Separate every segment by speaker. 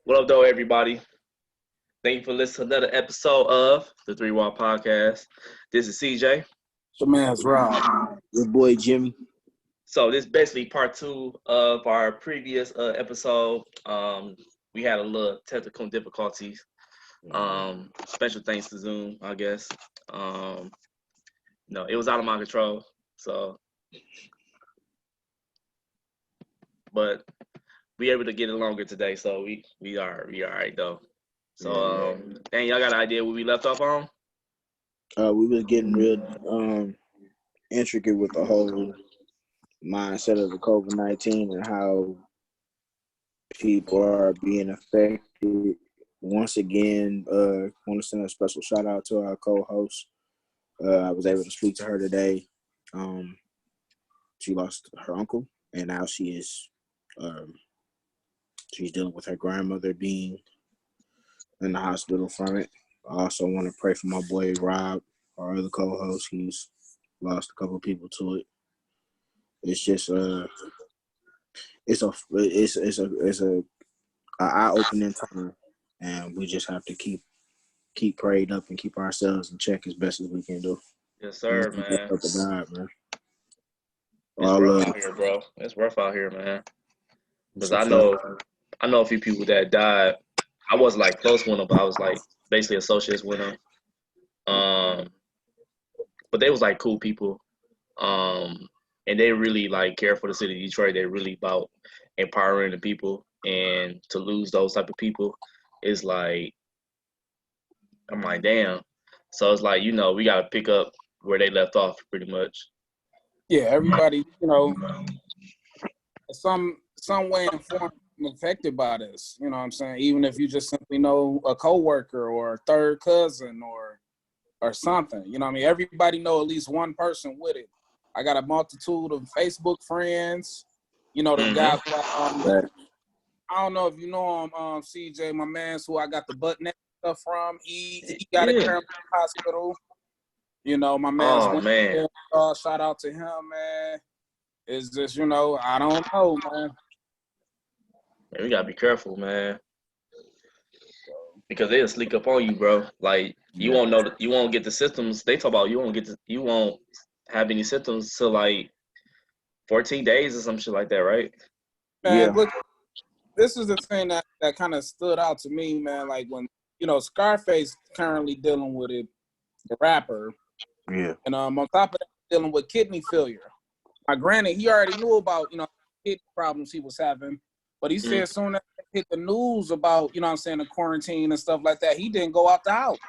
Speaker 1: What up, though, everybody? Thank you for listening to another episode of the Three Wall Podcast. This is CJ.
Speaker 2: So man's Rob.
Speaker 3: Your boy Jimmy.
Speaker 1: So this is basically part two of our previous episode. We had a little technical difficulties. Special thanks to Zoom, I guess. No, it was out of my control. So, but we able to get it longer today. So we are all right though. So dang, y'all got an idea where we left off on?
Speaker 3: We was getting real intricate with the whole mindset of the COVID-19 and how people are being affected. Once again, want to send a special shout out to our co-host. I was able to speak to her today. She lost her uncle, and now she's dealing with her grandmother being in the hospital from it. I also want to pray for my boy Rob, our other co-host. He's lost a couple of people to it. It's just it's a eye-opening time, and we just have to keep prayed up and keep ourselves in check as best as we can do.
Speaker 1: Yes, sir, man.
Speaker 3: Up to God, man.
Speaker 1: It's rough out here, bro. It's rough out here, man. Because I know a few people that died. I wasn't like close with them, but I was like basically associates with them. But they was like cool people. And they really like care for the city of Detroit. They really about empowering the people, and to lose those type of people is like, I'm like, damn. So it's like, we got to pick up where they left off pretty much.
Speaker 2: Yeah, everybody, some way informed and affected by this. You know what I'm saying? Even if you just simply know a coworker or a third cousin or something. You know what I mean? Everybody know at least one person with it. I got a multitude of Facebook friends. The guys like, I don't know if you know him, CJ, my man, who I got the butt neck stuff from. He got it here in the hospital. My man.
Speaker 1: Oh, man.
Speaker 2: Shout out to him, man. It's just, I don't know, man.
Speaker 1: Man, we gotta be careful, man. Because they'll sneak up on you, bro. Like, you won't know you won't get the symptoms. They talk about you won't have any symptoms till like 14 days or some shit like that, right?
Speaker 2: Man, look, this is the thing that kind of stood out to me, man. Like when, Scarface currently dealing with it, the rapper.
Speaker 3: Yeah.
Speaker 2: And on top of that, dealing with kidney failure. Now, granted, he already knew about, kidney problems he was having. But he said as soon as it hit the news about, the quarantine and stuff like that, he didn't go out the house.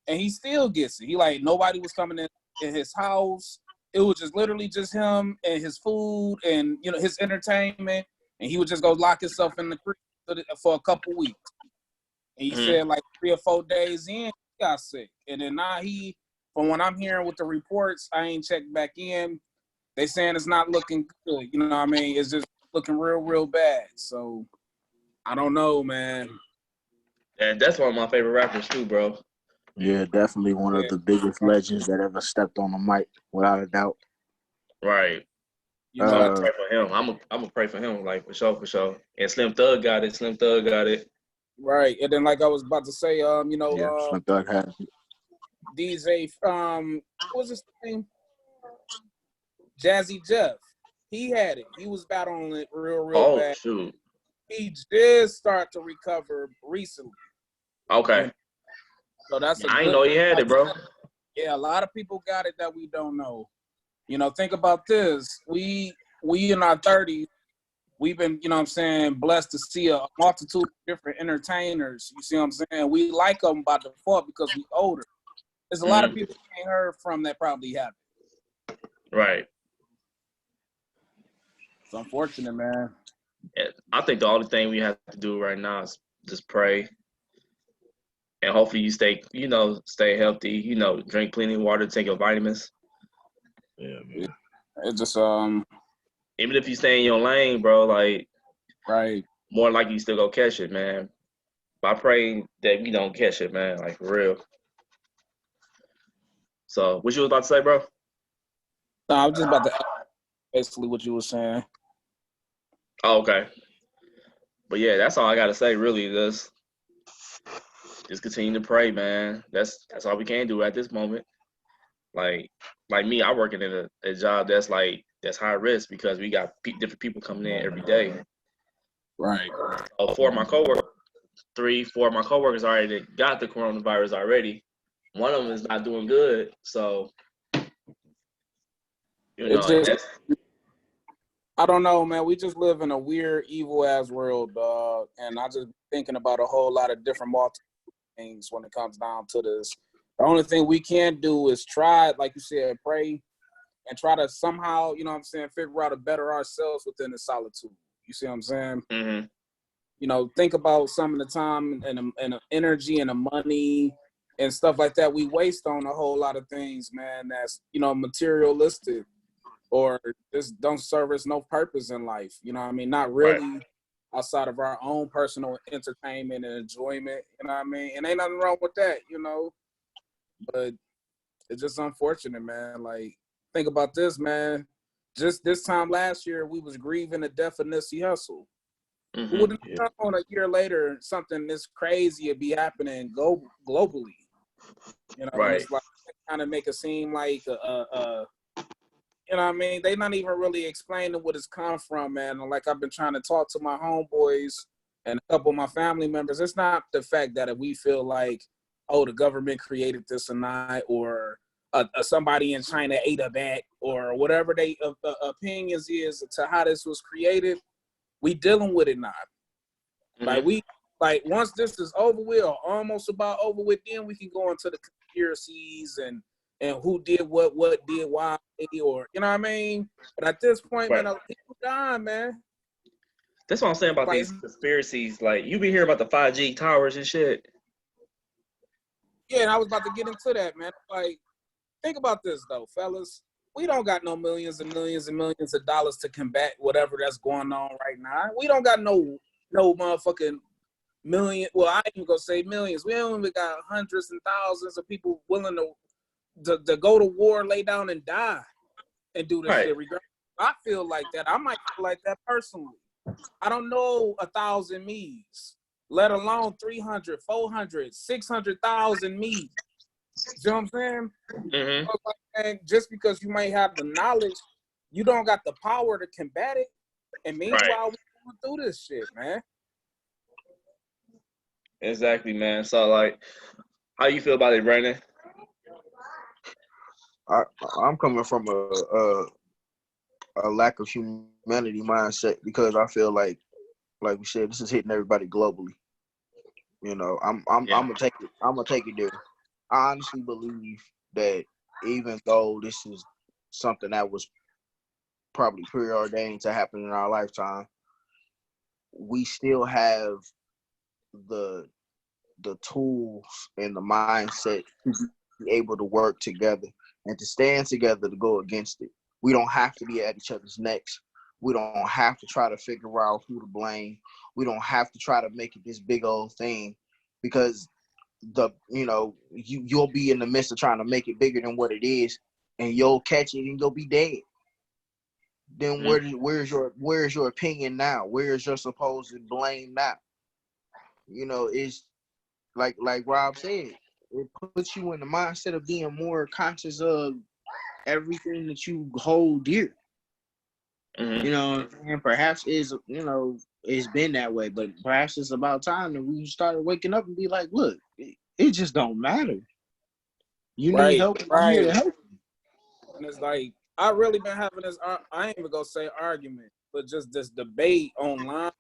Speaker 2: And he still gets it. He like, nobody was coming in his house. It was just literally just him and his food and, his entertainment. And he would just go lock himself in the crib for a couple weeks. And he said like 3 or 4 days in, he got sick. And then now from what I'm hearing with the reports, I ain't checked back in. They saying it's not looking good. You know what I mean? It's just looking real, real bad. So I don't know, man.
Speaker 1: And that's one of my favorite rappers too, bro.
Speaker 3: Yeah, definitely one of the biggest legends that ever stepped on the mic, without a doubt.
Speaker 1: Right. So I'm gonna pray for him. I'm gonna pray for him, like for sure. And Slim Thug got it.
Speaker 2: Right. And then like I was about to say,
Speaker 3: Slim Thug has it.
Speaker 2: DJ, what was his name? Jazzy Jeff. He had it. He was battling it real bad.
Speaker 1: Oh, shoot.
Speaker 2: He did start to recover recently.
Speaker 1: Okay.
Speaker 2: So that's
Speaker 1: I didn't know he had it, bro.
Speaker 2: Yeah, a lot of people got it that we don't know. Think about this. We in our 30s, we've been, blessed to see a multitude of different entertainers. You see what I'm saying? We like them by default because we older. There's a lot of people we ain't heard from that probably have it.
Speaker 1: Right.
Speaker 2: It's unfortunate, man.
Speaker 1: I think the only thing we have to do right now is just pray. And hopefully you stay healthy, drink plenty of water, take your vitamins.
Speaker 3: Yeah, man.
Speaker 2: It just
Speaker 1: even if you stay in your lane, bro, like,
Speaker 2: right,
Speaker 1: more likely you still go catch it, man. By praying that we don't catch it, man, like for real. So what you was about to say, bro?
Speaker 2: No, I was just about to ask basically what you were saying.
Speaker 1: Oh, okay. But yeah, that's all I gotta say. Really, just continue to pray, man. That's all we can do at this moment. Like me, I working in a job that's high risk because we got different people coming in every day.
Speaker 2: Right.
Speaker 1: Four of my coworkers, 3, 4 of my coworkers already got the coronavirus already. One of them is not doing good, so
Speaker 2: It's just,
Speaker 1: that's
Speaker 2: I don't know, man. We just live in a weird, evil ass world, dog. And I just thinking about a whole lot of different multiple things when it comes down to this. The only thing we can do is try, like you said, pray and try to somehow, you know what I'm saying, figure out to better ourselves within the solitude. You see what I'm saying?
Speaker 1: mm-hmm.
Speaker 2: You know, think about some of the time and the energy and the money and stuff like that we waste on a whole lot of things, man, that's, you know, materialistic or just don't serve us no purpose in life. You know what I mean? Not really
Speaker 1: Right.
Speaker 2: outside of our own personal entertainment and enjoyment. You know what I mean? And ain't nothing wrong with that, you know? But it's just unfortunate, man. Like, think about this, man. Just this time last year, we was grieving the death of Nipsey Hussle.
Speaker 1: Mm-hmm.
Speaker 2: Who would have known a year later something this crazy would be happening globally? You know,
Speaker 1: Right.
Speaker 2: it's like kind of make it seem like you know what I mean? They not even really explaining what it's come from, man. Like I've been trying to talk to my homeboys and a couple of my family members. It's not the fact that we feel like, oh, the government created this or not, or somebody in China ate a bat, or whatever they opinions is to how this was created. We dealing with it now.
Speaker 1: Mm-hmm.
Speaker 2: Like once this is over with or almost about over with, then we can go into the conspiracies and who did what did why, or you know what I mean. But at this point,
Speaker 1: Right.
Speaker 2: man, people dying, man.
Speaker 1: That's what I'm saying about
Speaker 2: Like,
Speaker 1: these conspiracies. Like you be hearing about the 5G towers and shit.
Speaker 2: yeah, and I was about to get into that, man. Like, think about this though, fellas. We don't got no millions and millions and millions of dollars to combat whatever that's going on right now. We don't got no motherfucking million. Well, I ain't even gonna say millions. We only got hundreds and thousands of people willing to go to war, lay down and die and do this
Speaker 1: Right.
Speaker 2: shit. Regardless, I feel like that. I might feel like that personally. I don't know 1,000 me's, let alone 300, 400, 600,000 me's. See what I'm saying?
Speaker 1: Mm-hmm.
Speaker 2: Like, man, just because you might have the knowledge, you don't got the power to combat it. And meanwhile, we going through this shit, man.
Speaker 1: Exactly, man. So like, how you feel about it, Brandon?
Speaker 3: I'm coming from a lack of humanity mindset because I feel like we said, this is hitting everybody globally. You know, I'm gonna take it. I'm gonna take it there. I honestly believe that even though this is something that was probably preordained to happen in our lifetime, we still have the tools and the mindset to be able to work together and to stand together to go against it. We don't have to be at each other's necks. We don't have to try to figure out who to blame. We don't have to try to make it this big old thing because you'll be in the midst of trying to make it bigger than what it is, and you'll catch it and you'll be dead. Then where's your opinion now? Where's your supposed blame now? You know, it's like Rob said, it puts you in the mindset of being more conscious of everything that you hold dear.
Speaker 1: Mm-hmm.
Speaker 3: You know, and perhaps it's been that way, but perhaps it's about time that we started waking up and be like, look, it just don't matter. You need help. I'm here to help you.
Speaker 2: And it's like, I really been having this, I ain't even gonna say argument, but just this debate online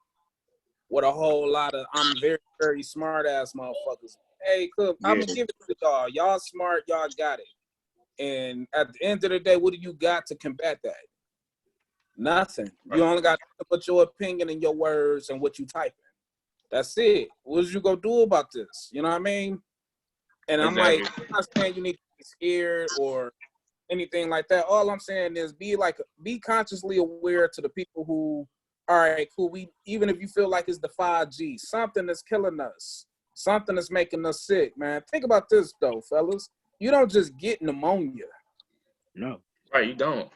Speaker 2: with a whole lot of, I'm very, very smart ass motherfuckers. Hey, cool, I'm gonna give it to y'all. Y'all smart, y'all got it. And at the end of the day, what do you got to combat that? Nothing. Right. You only got to put your opinion and your words and what you typing. That's it. What you gonna do about this? You know what I mean? And I'm like, I'm not saying you need to be scared or anything like that. All I'm saying is be consciously aware to the people who, all right, cool. Even if you feel like it's the 5G, something that's killing us, something that's making us sick, man. Think about this though, fellas. You don't just get pneumonia.
Speaker 3: No.
Speaker 1: Right, you don't.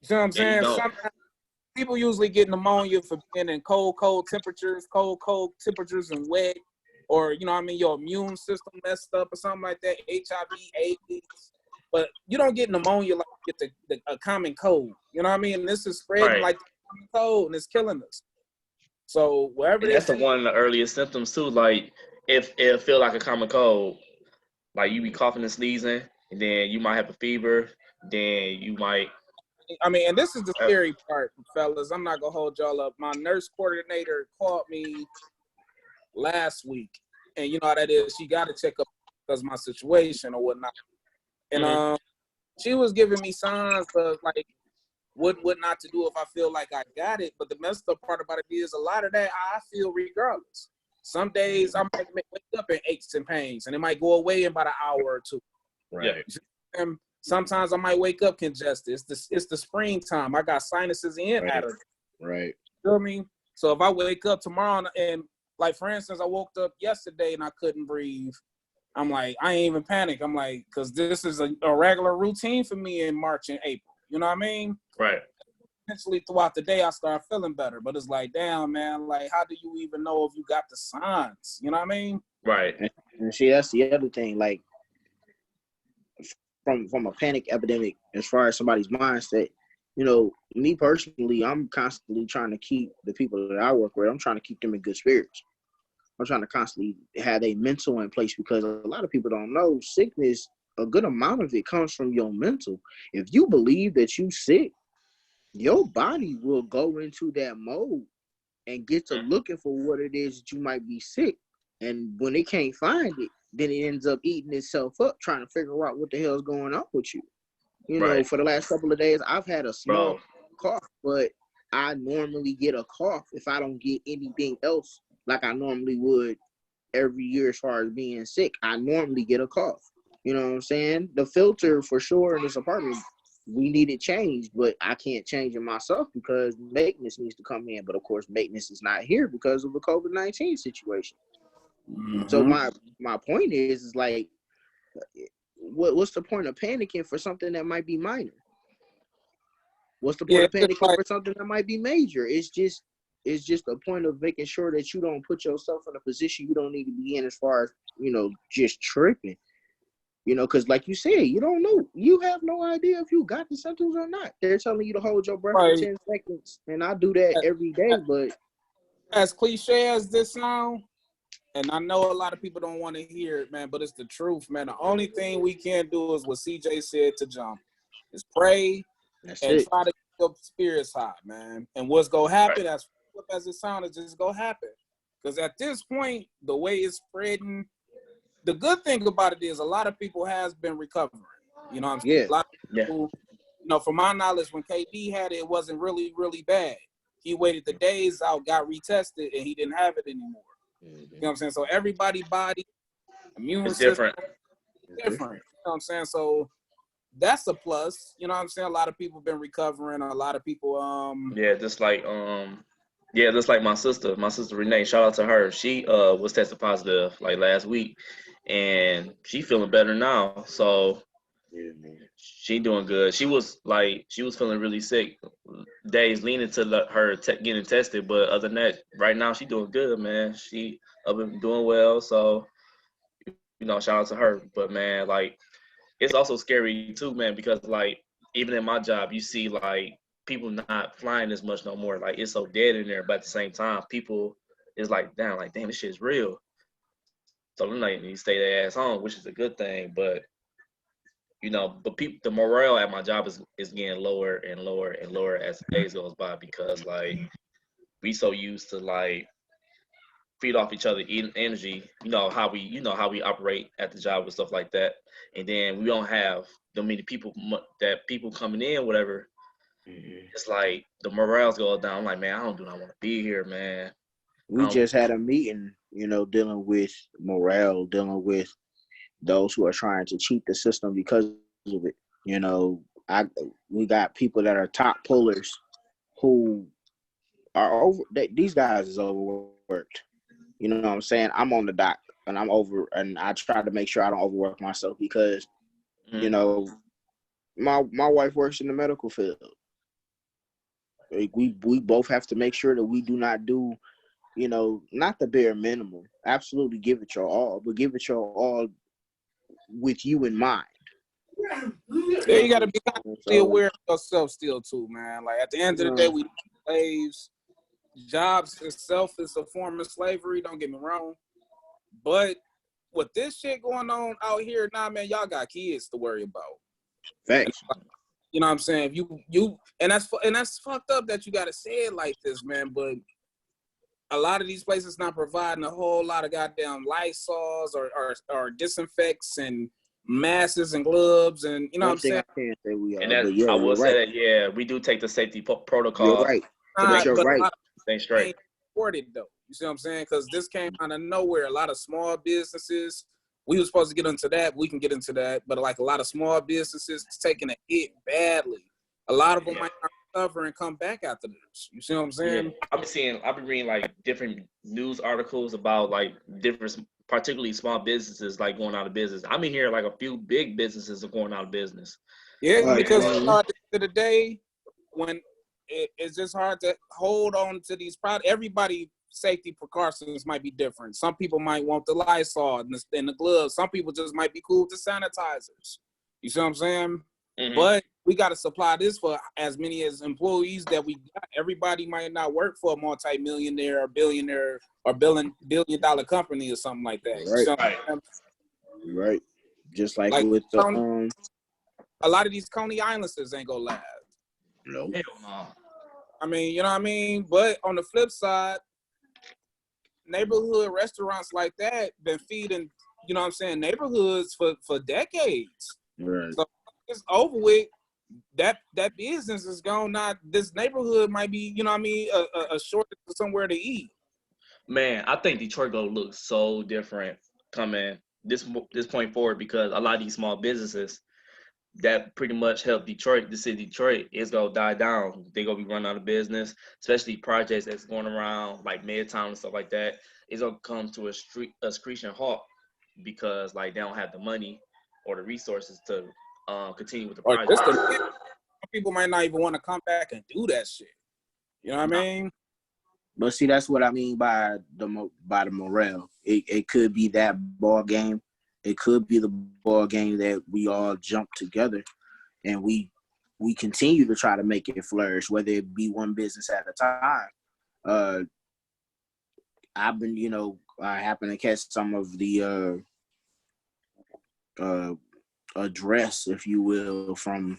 Speaker 2: You see what I'm saying? people usually get pneumonia for being in cold temperatures, cold temperatures and wet, or you know what I mean, your immune system messed up or something like that, HIV, AIDS. But you don't get pneumonia like you get a common cold. You know what I mean? And this is spreading like the common cold and it's killing us. So wherever
Speaker 1: And that's the one of the earliest symptoms too. Like if it feel like a common cold, like you be coughing and sneezing, and then you might have a fever, then you might.
Speaker 2: I mean, and this is the scary part, fellas. I'm not gonna hold y'all up. My nurse coordinator called me last week, and you know how that is. She got to check up because of my situation or whatnot. And she was giving me signs of like what not to do if I feel like I got it. But the messed up part about it is a lot of that I feel regardless. Some days I might wake up in aches and pains, and it might go away in about an hour or two.
Speaker 3: Right.
Speaker 2: And sometimes I might wake up congested. It's the springtime. I got sinuses and allergies.
Speaker 3: Right.
Speaker 2: You know what I mean? So if I wake up tomorrow and like for instance, I woke up yesterday and I couldn't breathe. I'm like, I ain't even panic. I'm like, because this is a regular routine for me in March and April. You know what I mean?
Speaker 1: Right.
Speaker 2: Eventually throughout the day, I start feeling better. But it's like, damn, man, like, how do you even know if you got the signs? You know what I mean?
Speaker 1: Right.
Speaker 3: And see, that's the other thing. Like, from a panic epidemic, as far as somebody's mindset, you know, me personally, I'm constantly trying to keep the people that I work with, I'm trying to keep them in good spirits. I'm trying to constantly have a mental in place because a lot of people don't know sickness, a good amount of it comes from your mental. If you believe that you sick, your body will go into that mode and get to looking for what it is that you might be sick. And when they can't find it, then it ends up eating itself up, trying to figure out what the hell's going on with you. You know, for the last couple of days, I've had a small cough, but I normally get a cough if I don't get anything else like I normally would every year as far as being sick. I normally get a cough. You know what I'm saying? The filter for sure in this apartment, we need it changed, but I can't change it myself because maintenance needs to come in. But of course, maintenance is not here because of the COVID-19 situation.
Speaker 2: Mm-hmm.
Speaker 3: So my point is like, what's the point of panicking for something that might be minor? What's the point of panicking for something that might be major? It's just a point of making sure that you don't put yourself in a position you don't need to be in as far as, you know, just tripping. You know, because like you said, you don't know. You have no idea if you got the symptoms or not. They're telling you to hold your breath for 10 seconds. And I do that every day, but
Speaker 2: as cliche as this sound, and I know a lot of people don't want to hear it, man, but it's the truth, man. The only thing we can do is what CJ said to Jump, is pray and try to keep your spirits high, man. And what's going to happen, as flip as it sounds, is just going to happen. Because at this point, the way it's spreading, the good thing about it is a lot of people has been recovering. You know what I'm saying?
Speaker 3: Yeah.
Speaker 2: A lot of people, you know, from my knowledge, when KD had it, it wasn't really, really bad. He waited the days out, got retested, and he didn't have it anymore. You know what I'm saying? So everybody's body, immune system, different. You know what I'm saying? So that's a plus. You know what I'm saying? A lot of people been recovering. A lot of people
Speaker 1: just like my sister Renee, shout out to her. She was tested positive like last week, and she feeling better now. So she doing good. She was feeling really sick, days leaning to her getting tested, but other than that, right now she doing good, man. She been doing well, so you know, shout out to her. But man, like, it's also scary too, man, because like even in my job, you see like people not flying as much no more. Like it's so dead in there, but at the same time, people is like, damn, this shit is real. So then like you stay their ass home, which is a good thing, but you know, but the morale at my job is getting lower and lower and lower as the days goes by because like we so used to like feed off each other energy, you know how we operate at the job and stuff like that, and then we don't have the many people coming in, whatever. It's like the morale's going down. I'm like, man, I do not want to be here, man.
Speaker 3: We just had a meeting, you know, dealing with morale, dealing with those who are trying to cheat the system because of it. You know, we got people that are top pullers who are over. These guys is overworked. You know what I'm saying? I'm on the dock and I'm over, and I try to make sure I don't overwork myself because, you know, my wife works in the medical field. Like, we both have to make sure that we do not do, you know, not the bare minimum. Absolutely give it your all, but give it your all with you in mind.
Speaker 2: Yeah, you gotta be constantly
Speaker 3: So,
Speaker 2: aware of yourself still too, man. Like at the end of the day, we slaves. Jobs itself is a form of slavery. Don't get me wrong, but with this shit going on out here, nah, man, y'all got kids to worry about.
Speaker 3: facts.
Speaker 2: You know what I'm saying? If you and that's fucked up that you gotta say it like this, man. But a lot of these places not providing a whole lot of goddamn Lysols or disinfects and masks and gloves and you know what
Speaker 3: One
Speaker 2: I'm
Speaker 3: thing
Speaker 2: saying?
Speaker 3: I can say we
Speaker 1: And
Speaker 3: are,
Speaker 1: that
Speaker 3: but yeah,
Speaker 1: I
Speaker 3: you're
Speaker 1: will say
Speaker 3: right.
Speaker 1: that we do take the safety
Speaker 3: You're
Speaker 1: protocols
Speaker 3: right.
Speaker 1: to make
Speaker 3: But you're
Speaker 2: But a
Speaker 3: right.
Speaker 2: lot of
Speaker 1: things straight.
Speaker 2: ain't supported though. You see what I'm saying? Because this came out of nowhere. A lot of small businesses. We were supposed to get into that. We can get into that. But like a lot of small businesses taking a hit badly. A lot of them might not recover and come back after this. You see what I'm saying?
Speaker 1: Yeah, I've been reading like different news articles about like different, particularly small businesses like going out of business. I'm in here like a few big businesses are going out of business.
Speaker 2: Yeah, because
Speaker 3: Right.
Speaker 2: at the end of the day, when it's just hard to hold on to these products. Everybody safety precautions might be different. Some people might want the Lysol and the gloves. Some people just might be cool with the sanitizers. You see what I'm saying?
Speaker 1: Mm-hmm.
Speaker 2: But we got to supply this for as many as employees that we got. Everybody might not work for a multi-millionaire or billionaire or billion-dollar company or something like that. You see what I'm saying?
Speaker 3: Right. Just like
Speaker 2: Like
Speaker 3: with
Speaker 2: a lot of these Coney Islands ain't gonna last.
Speaker 3: no.
Speaker 1: Hell no.
Speaker 2: I mean, you know what I mean? But on the flip side, neighborhood restaurants like that been feeding, you know what I'm saying, neighborhoods for decades.
Speaker 3: Right.
Speaker 2: So it's over with. That business is gone. Not this neighborhood might be, you know what I mean, a shortage of somewhere to eat.
Speaker 1: Man, I think Detroit gonna look so different coming this point forward because a lot of these small businesses that pretty much help Detroit, the city of Detroit, is gonna die down. They're gonna be running out of business, especially projects that's going around like Midtown and stuff like that. It's gonna come to a screeching halt because like they don't have the money or the resources to continue with the
Speaker 2: Or
Speaker 1: project.
Speaker 2: people might not even want to come back and do that shit. You know what I mean?
Speaker 3: But see, that's what I mean by the morale. It could be that ball game. It could be the ball game that we all jump together and we continue to try to make it flourish, whether it be one business at a time. I've been, I happen to catch some of the address, if you will, from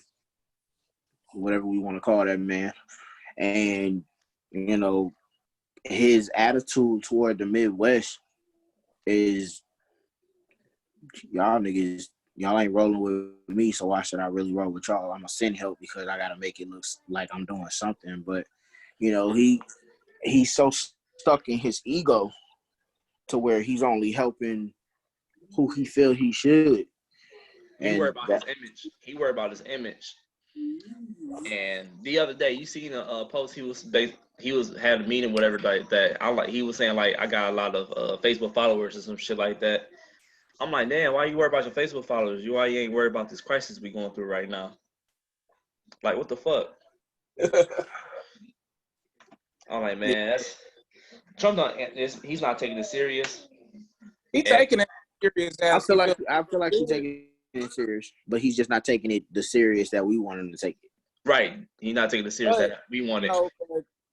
Speaker 3: whatever we want to call that man. And, his attitude toward the Midwest is, y'all niggas, y'all ain't rolling with me, so why should I really roll with y'all? I'm gonna send help because I gotta make it look like I'm doing something. But, he's so stuck in his ego to where he's only helping who he feel he should.
Speaker 1: He worry about his image. He worry about his image. And the other day, you seen a post he had a meeting, whatever like that. He was saying like I got a lot of Facebook followers or some shit like that. I'm like, damn, why you worry about your Facebook followers? Why you ain't worried about this crisis we going through right now? Like, what the fuck? I'm like, man, that's Trump. He's not taking it serious.
Speaker 2: He taking it serious.
Speaker 3: I feel like he's taking it serious, but he's just not taking it the serious that we want him to take it.
Speaker 1: Right, he's not taking it serious that we want it.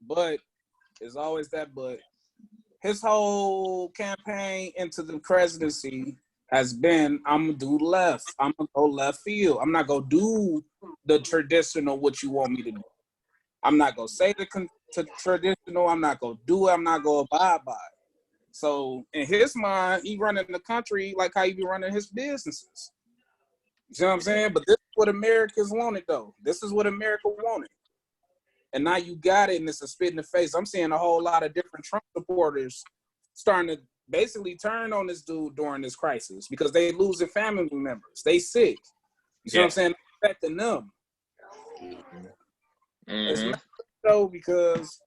Speaker 2: But there's always that. But his whole campaign into the presidency has been, I'm gonna do left. I'm gonna go left field. I'm not gonna do the traditional what you want me to do. I'm not gonna say the traditional. I'm not gonna do it. I'm not gonna abide by it. So in his mind, he running the country like how he be running his businesses. You see what I'm saying? But this is what Americans wanted, though. This is what America wanted. And now you got it, and it's a spit in the face. I'm seeing a whole lot of different Trump supporters starting to basically turn on this dude during this crisis because they losing family members. They sick. You see what I'm saying? It's affecting them.
Speaker 1: Mm-hmm.
Speaker 2: It's not so because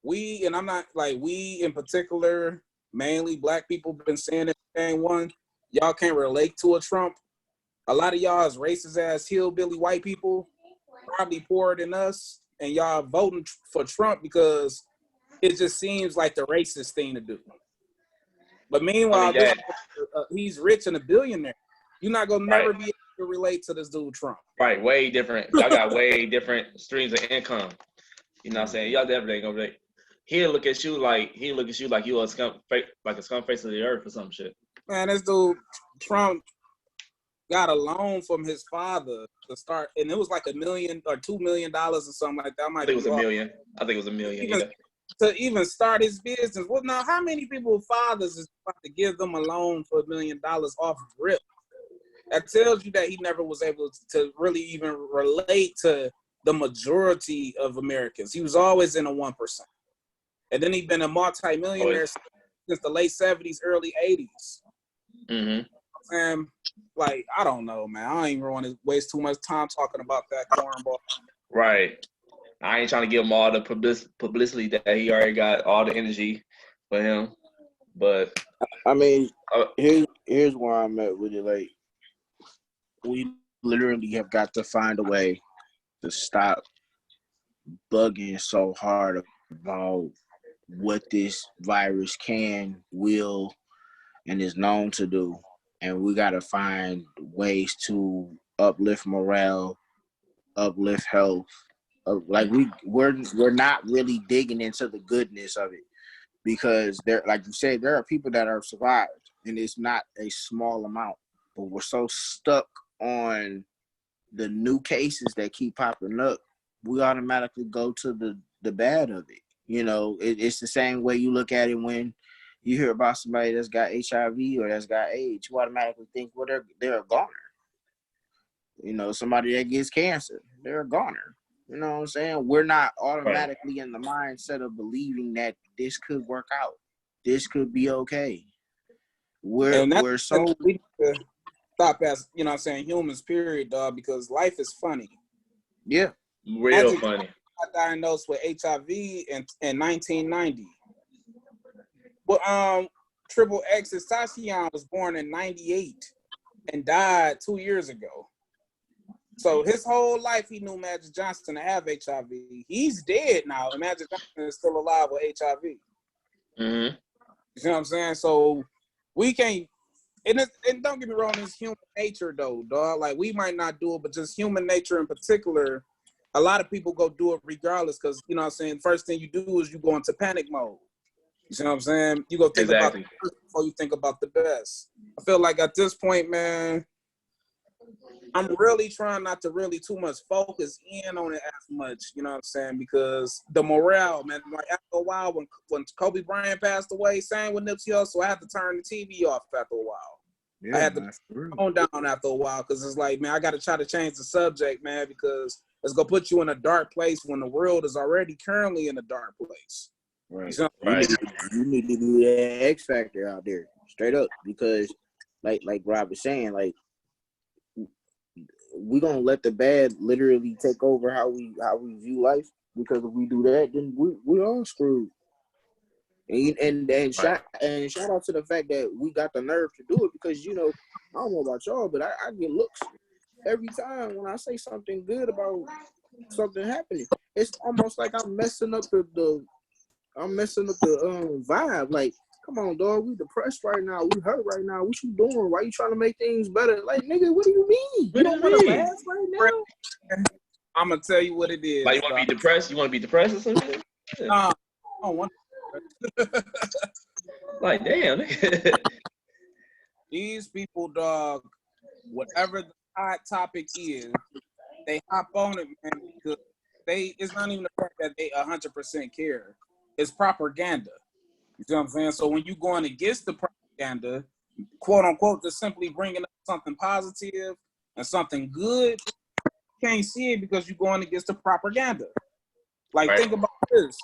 Speaker 2: and I'm not like we in particular, mainly black people been saying it. One, y'all can't relate to a Trump. A lot of y'all is racist ass hillbilly white people, probably poorer than us, and y'all voting for Trump because it just seems like the racist thing to do. But meanwhile, he's rich and a billionaire. You're not gonna never be able to relate to this dude Trump.
Speaker 1: Right, way different. Y'all got way different streams of income. You know what I'm saying? Y'all definitely ain't gonna be. He'll look at you like you a scum face of the earth or some shit.
Speaker 2: Man, this dude Trump got a loan from his father to start, and it was like $1 million or $2 million or something like that.
Speaker 1: I think it was $1 million.
Speaker 2: To even start his business. Well, now how many people fathers is about to give them a loan for $1 million off rip? That tells you that he never was able to really even relate to the majority of Americans. He was always in the 1%. And then he's been a multi-millionaire since the late 70s, early 80s.
Speaker 1: Mm-hmm.
Speaker 2: And like, I don't know, man. I don't even want to waste too much time talking about that cornball.
Speaker 1: Right. I ain't trying to give him all the publicity that he already got, all the energy for him. But
Speaker 3: I mean, here's where I'm at with it. Like, we literally have got to find a way to stop bugging so hard about what this virus will, and is known to do. And we got to find ways to uplift morale, uplift health. Like we're not really digging into the goodness of it, because there, like you said, there are people that are survived, and it's not a small amount. But we're so stuck on the new cases that keep popping up, we automatically go to the bad of it. You know, it's the same way you look at it when you hear about somebody that's got HIV or that's got AIDS. You automatically think, well, they're a goner. You know, somebody that gets cancer, they're a goner. You know what I'm saying? We're not automatically in the mindset of believing that this could work out. This could be okay. We're so
Speaker 2: we need to stop as, you know what I'm saying, humans, period, dog, because life is funny.
Speaker 1: Yeah. Real funny.
Speaker 2: I got diagnosed with HIV in 1990. But Triple X's Tashion was born in 98 and died 2 years ago. So his whole life he knew Magic Johnson to have HIV. He's dead now, and Magic Johnson is still alive with HIV.
Speaker 1: Mm-hmm.
Speaker 2: You know what I'm saying? So we can't, and don't get me wrong, it's human nature though, dog. Like, we might not do it, but just human nature in particular, a lot of people go do it regardless, because, you know what I'm saying, first thing you do is you go into panic mode. You see what I'm saying? You go think about the worst before you think about the best. I feel like at this point, man, I'm really trying not to really too much focus in on it as much, you know what I'm saying? Because the morale, man, like after a while, when Kobe Bryant passed away, same with Nipsey Hussle, I had to turn the TV off after a while. Yeah, I had to tone down after a while, because it's like, man, I got to try to change the subject, man, because it's going to put you in a dark place when the world is already currently in a dark place.
Speaker 3: Right. You need to do that X factor out there, straight up, because like Rob was saying, like, we're gonna let the bad literally take over how we view life, because if we do that, then we all screwed. And shout out to the fact that we got the nerve to do it, because, you know, I don't know about y'all, but I get looks every time when I say something good about something happening. It's almost like I'm messing up the vibe. Like, come on, dog, we depressed right now, we hurt right now, what you doing? Why you trying to make things better? Like, nigga, what do you mean? You don't want to laugh right now?
Speaker 2: I'm gonna tell you what it is.
Speaker 1: Like, you want to be depressed? You want to be depressed or something?
Speaker 2: Nah, I don't want to.
Speaker 1: Like, damn.
Speaker 2: These people, dog, whatever the hot topic is, they hop on it, man, because it's not even the fact that they 100% care. It's propaganda. You see what I'm saying? So when you going against the propaganda, quote unquote, just simply bringing up something positive and something good, you can't see it because you're going against the propaganda. Like, think about this.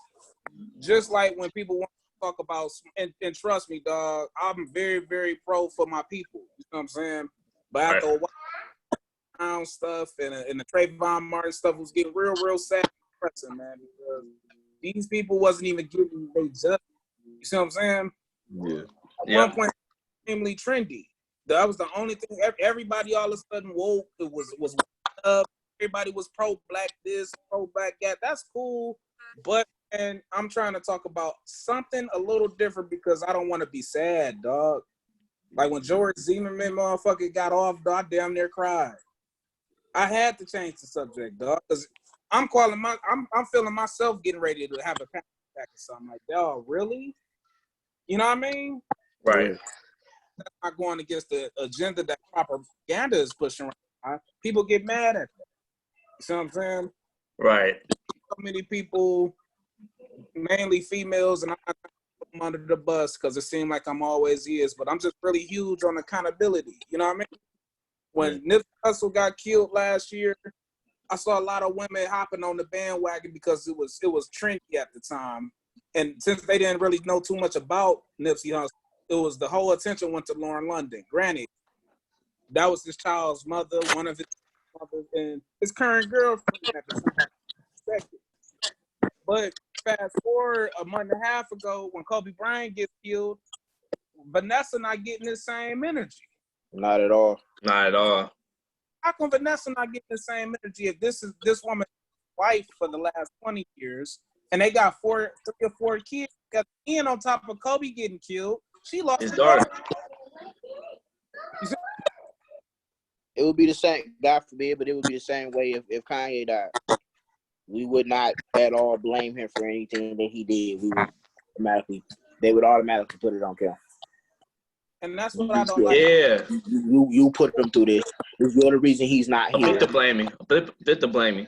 Speaker 2: Just like when people want to talk about, and trust me, dog, I'm very, very pro for my people. You know what I'm saying? But after a while, stuff and the Trayvon Martin stuff was getting real, real sad and depressing, man, because these people wasn't even getting their justice. You see what I'm saying?
Speaker 3: Yeah.
Speaker 2: At one point, extremely trendy. That was the only thing. Everybody all of a sudden woke. It was up. everybody was pro-black this, pro-black that. That's cool, but and I'm trying to talk about something a little different because I don't want to be sad, dog. Like when George Zimmerman motherfucker got off, dog, I damn near cried. I had to change the subject, dog, because I'm feeling myself getting ready to have a panic attack or something like that. Oh, really? You know what I mean?
Speaker 1: Right.
Speaker 2: That's not going against the agenda that propaganda is pushing right now. People get mad at that. You see what I'm saying?
Speaker 1: Right.
Speaker 2: So many people, mainly females, and I'm not trying to put them under the bus because it seems like I'm always is, but I'm just really huge on accountability. You know what I mean? When Nipsey Hussle got killed last year, I saw a lot of women hopping on the bandwagon because it was trendy at the time. And since they didn't really know too much about Nipsey Hussle, it was the whole attention went to Lauren London. Granted, that was his child's mother, one of his mothers, and his current girlfriend at the time. But fast forward a month and a half ago, when Kobe Bryant gets killed, Vanessa not getting the same energy.
Speaker 3: Not at all.
Speaker 1: Not at all.
Speaker 2: How come Vanessa not getting the same energy if this is this woman's wife for the last 20 years and they got 3 or 4 kids? And on top of Kobe getting killed, she lost
Speaker 1: His
Speaker 2: her
Speaker 1: daughter.
Speaker 2: daughter.
Speaker 3: It would be the same, God forbid, but it would be the same way if Kanye died. We would not at all blame him for anything that he did. They would automatically put it on Kim.
Speaker 2: And that's what I don't like.
Speaker 1: Yeah.
Speaker 3: You put him through this. You're the reason he's not here.
Speaker 1: Flip the blaming.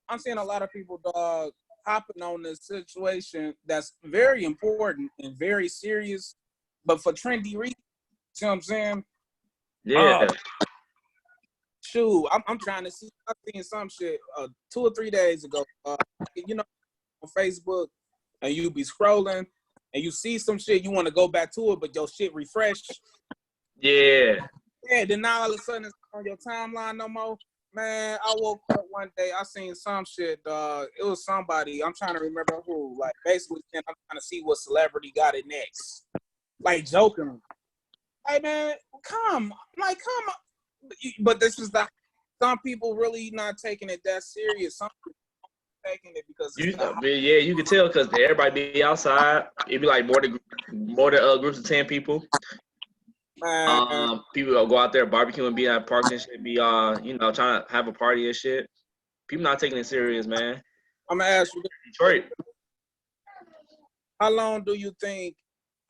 Speaker 2: I'm seeing a lot of people, dog, hopping on this situation that's very important and very serious, but for trendy reasons. See what I'm saying?
Speaker 1: Yeah.
Speaker 2: Shoot, I'm trying to see. I seen some shit 2 or 3 days ago. You know, on Facebook, and you be scrolling, and you see some shit, you want to go back to it, but your shit refreshed.
Speaker 1: Yeah.
Speaker 2: Yeah, then now all of a sudden it's on your timeline no more. Man, I woke up one day, I seen some shit, it was somebody, I'm trying to remember who, like basically saying I'm trying to see what celebrity got it next. Like joking. Hey man, come on. But this is some people really not taking it that serious. Some people taking it because it's
Speaker 1: you can tell because everybody be outside. It'd be like more than groups of 10 people. People will go out there barbecue and be at parks and shit. Be trying to have a party and shit. People not taking it serious, man.
Speaker 2: I'm gonna ask you,
Speaker 1: Detroit.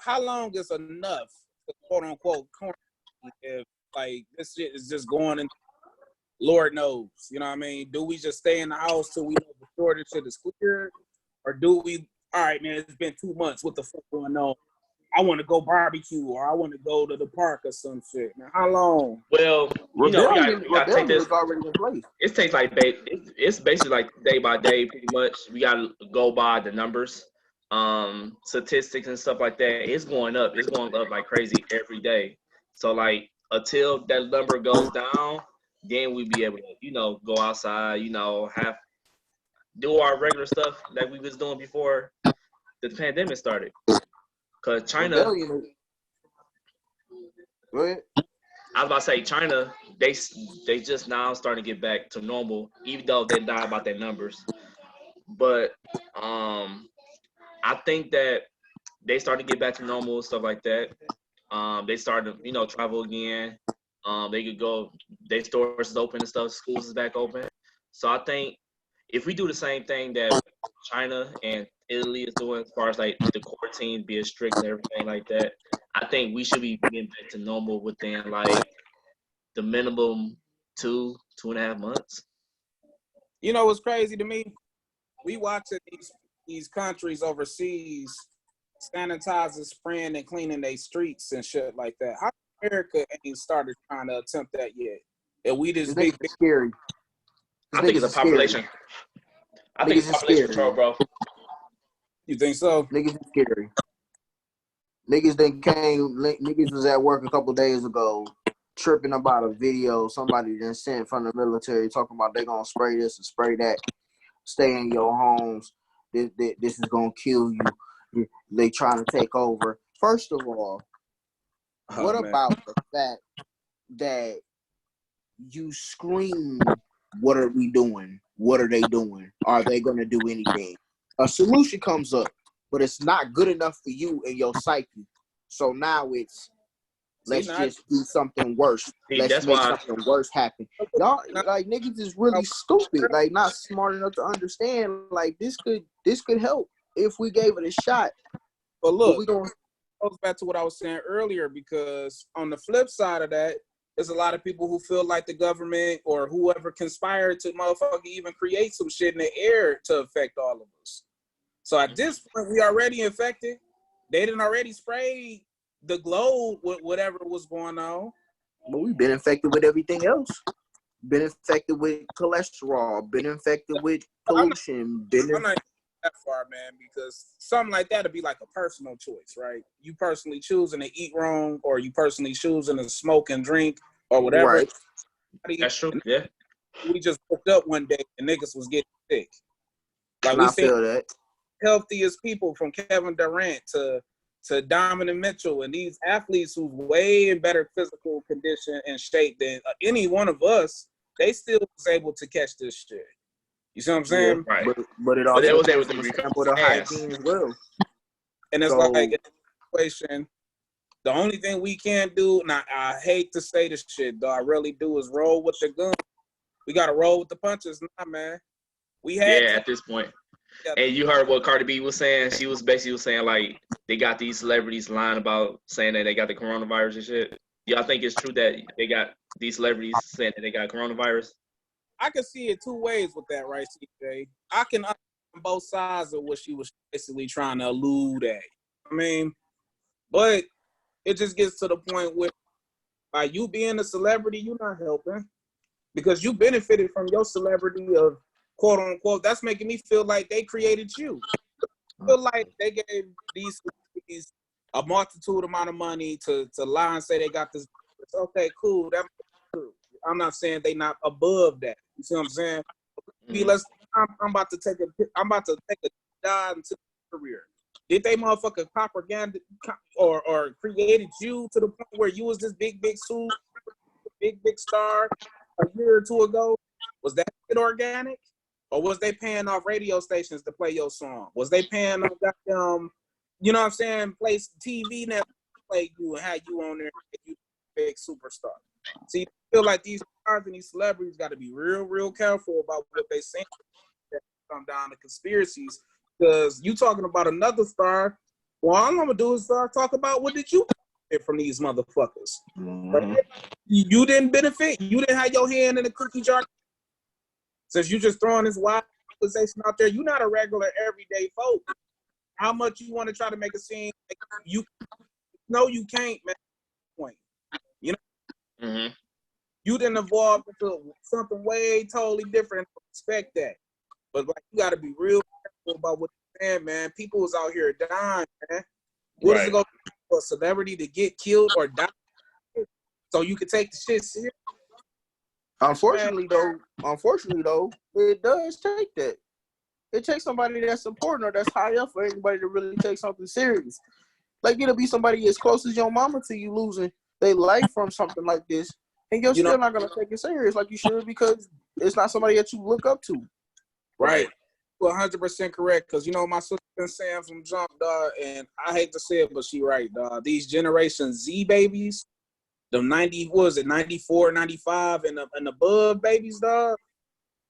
Speaker 2: how long is enough to quote unquote quarantine if like this shit is just going in? Lord knows, you know what I mean? Do we just stay in the house till we know the shortage shit is clear? Or do we, all right, man, it's been 2 months. What the fuck going on? I want to go barbecue or I want to go to the park or some shit. Man, how long?
Speaker 1: Well, we got to take this.
Speaker 3: Already in place.
Speaker 1: It takes like it's basically like day by day, pretty much. We got to go by the numbers, statistics and stuff like that. It's going up. It's going up like crazy every day. So like until that number goes down, then we be able to, go outside, do our regular stuff that we was doing before the pandemic started. Cause China,
Speaker 3: Go ahead.
Speaker 1: I was about to say China, they just now starting to get back to normal, even though they lie about their numbers. But I think that they started to get back to normal, stuff like that. They started to, travel again. They could go, their stores is open and stuff, schools is back open. So I think if we do the same thing that China and Italy is doing as far as like the quarantine being strict and everything like that, I think we should be getting back to normal within like the minimum 2.5 months.
Speaker 2: You know what's crazy to me? We watching these countries overseas sanitizing, spraying, and cleaning their streets and shit like that. How America ain't started trying to attempt that yet? And we just big
Speaker 3: scary.
Speaker 1: I think it's a population. I think it's population control, bro.
Speaker 2: You think so?
Speaker 3: Niggas is scary. Niggas was at work a couple days ago tripping about a video somebody then sent from the military talking about they gonna spray this and spray that. Stay in your homes. This is gonna kill you. They trying to take over. First of all, what about the fact that you scream What are we doing? What are they doing? Are they going to do anything? A solution comes up, but it's not good enough for you and your psyche. So now it's, let's just do something worse. Let's make something worse happen. Y'all, like, niggas is really stupid. Like, not smart enough to understand. Like, this could help if we gave it a shot.
Speaker 2: But look, it goes back to what I was saying earlier, because on the flip side of that, there's a lot of people who feel like the government or whoever conspired to motherfucking even create some shit in the air to affect all of us. So at this point, we already infected. They didn't already spray the globe with whatever was going on.
Speaker 3: But we've been infected with everything else. Been infected with cholesterol. Been infected with pollution.
Speaker 2: I'm not that far, man, because something like that would be like a personal choice, right? You personally choosing to eat wrong, or you personally choosing to smoke and drink, or whatever.
Speaker 3: Right.
Speaker 1: That's true. Yeah.
Speaker 2: We just woke up one day and niggas was getting sick. Like,
Speaker 3: we feel that.
Speaker 2: Healthiest people, from Kevin Durant to Donovan Mitchell, and these athletes who's way in better physical condition and shape than any one of us, they still was able to catch this shit. You see what I'm saying?
Speaker 1: Yeah, right.
Speaker 3: But it also
Speaker 1: was able to
Speaker 3: resemble the hygiene as well.
Speaker 2: And it's like, in this situation, the only thing we can do, and I hate to say this shit, though, I really do, is roll with the gun. We got to roll with the punches now, man. We had
Speaker 1: at this point. And you heard what Cardi B was saying? She was basically saying, like, they got these celebrities lying about saying that they got the coronavirus and shit. Y'all think it's true that they got these celebrities saying that they got coronavirus?
Speaker 2: I can see it two ways with that, right, CJ? I can understand both sides of what she was basically trying to allude at. I mean, but it just gets to the point where, by you being a celebrity, you're not helping, because you benefited from your celebrity of quote unquote. That's making me feel like they created you. I feel like they gave these celebrities a multitude amount of money to lie and say they got this. Okay, cool. That's true. I'm not saying they not above that. You see what I'm saying? I'm about to take a dive into the career. Did they motherfucker propaganda or created you to the point where you was this big suit, big star a year or two ago? Was that shit organic? Or was they paying off radio stations to play your song? Was they paying off goddamn, you know what I'm saying, place TV network to play you and have you on there and you big superstar? See, I feel like these stars and these celebrities got to be real careful about what they say. That come down to conspiracies, because you talking about another star. Well, all I'm gonna do is talk about what did you benefit from these motherfuckers. Right? You didn't benefit. You didn't have your hand in the cookie jar. Since you just throwing this wild accusation out there, you're not a regular everyday folk. How much you want to try to make a scene? You know you can't, man. Point. You know, you didn't evolve into something way totally different. Expect that, but like, you got to be real careful about what you're saying, man. People is out here dying, man. What is it going to be for a celebrity to get killed or die so you can take the shit serious?
Speaker 3: Unfortunately, though, it does take that. It takes somebody that's important or that's high up for anybody to really take something serious. Like, it'll be somebody as close as your mama to you losing their life from something like this, and you're still not gonna take it serious like you should, because it's not somebody that you look up to.
Speaker 2: Right. 100% correct. Because, you know, my sister been saying from jump, dog, and I hate to say it, but she right, dog. These Generation Z babies, the 94, 95, and above babies, dog,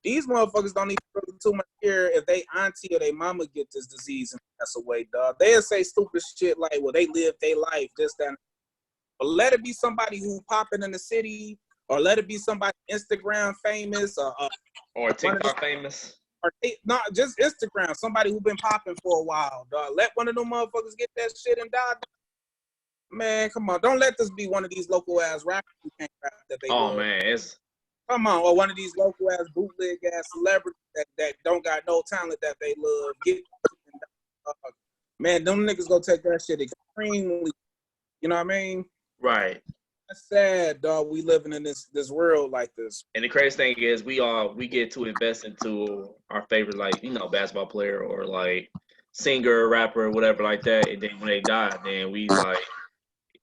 Speaker 2: these motherfuckers don't even really too much care if they auntie or they mama get this disease and pass away, dog. They'll say stupid shit like, well, they lived their life, this, that. But let it be somebody who popping in the city, or let it be somebody Instagram famous,
Speaker 1: or TikTok famous.
Speaker 2: Or not just Instagram, somebody who been popping for a while, dog. Let one of them motherfuckers get that shit and die. Man, come on. Don't let this be one of these local ass rappers who can't rap that they love.
Speaker 1: Man, it's...
Speaker 2: Come on, or one of these local ass bootleg ass celebrities that don't got no talent that they love. Man, them niggas go take that shit extremely. You know what I mean?
Speaker 1: Right.
Speaker 2: That's sad, dog. We living in this world like this.
Speaker 1: And the crazy thing is, we get to invest into our favorite, like, you know, basketball player or like singer, rapper, whatever like that. And then when they die, then we like,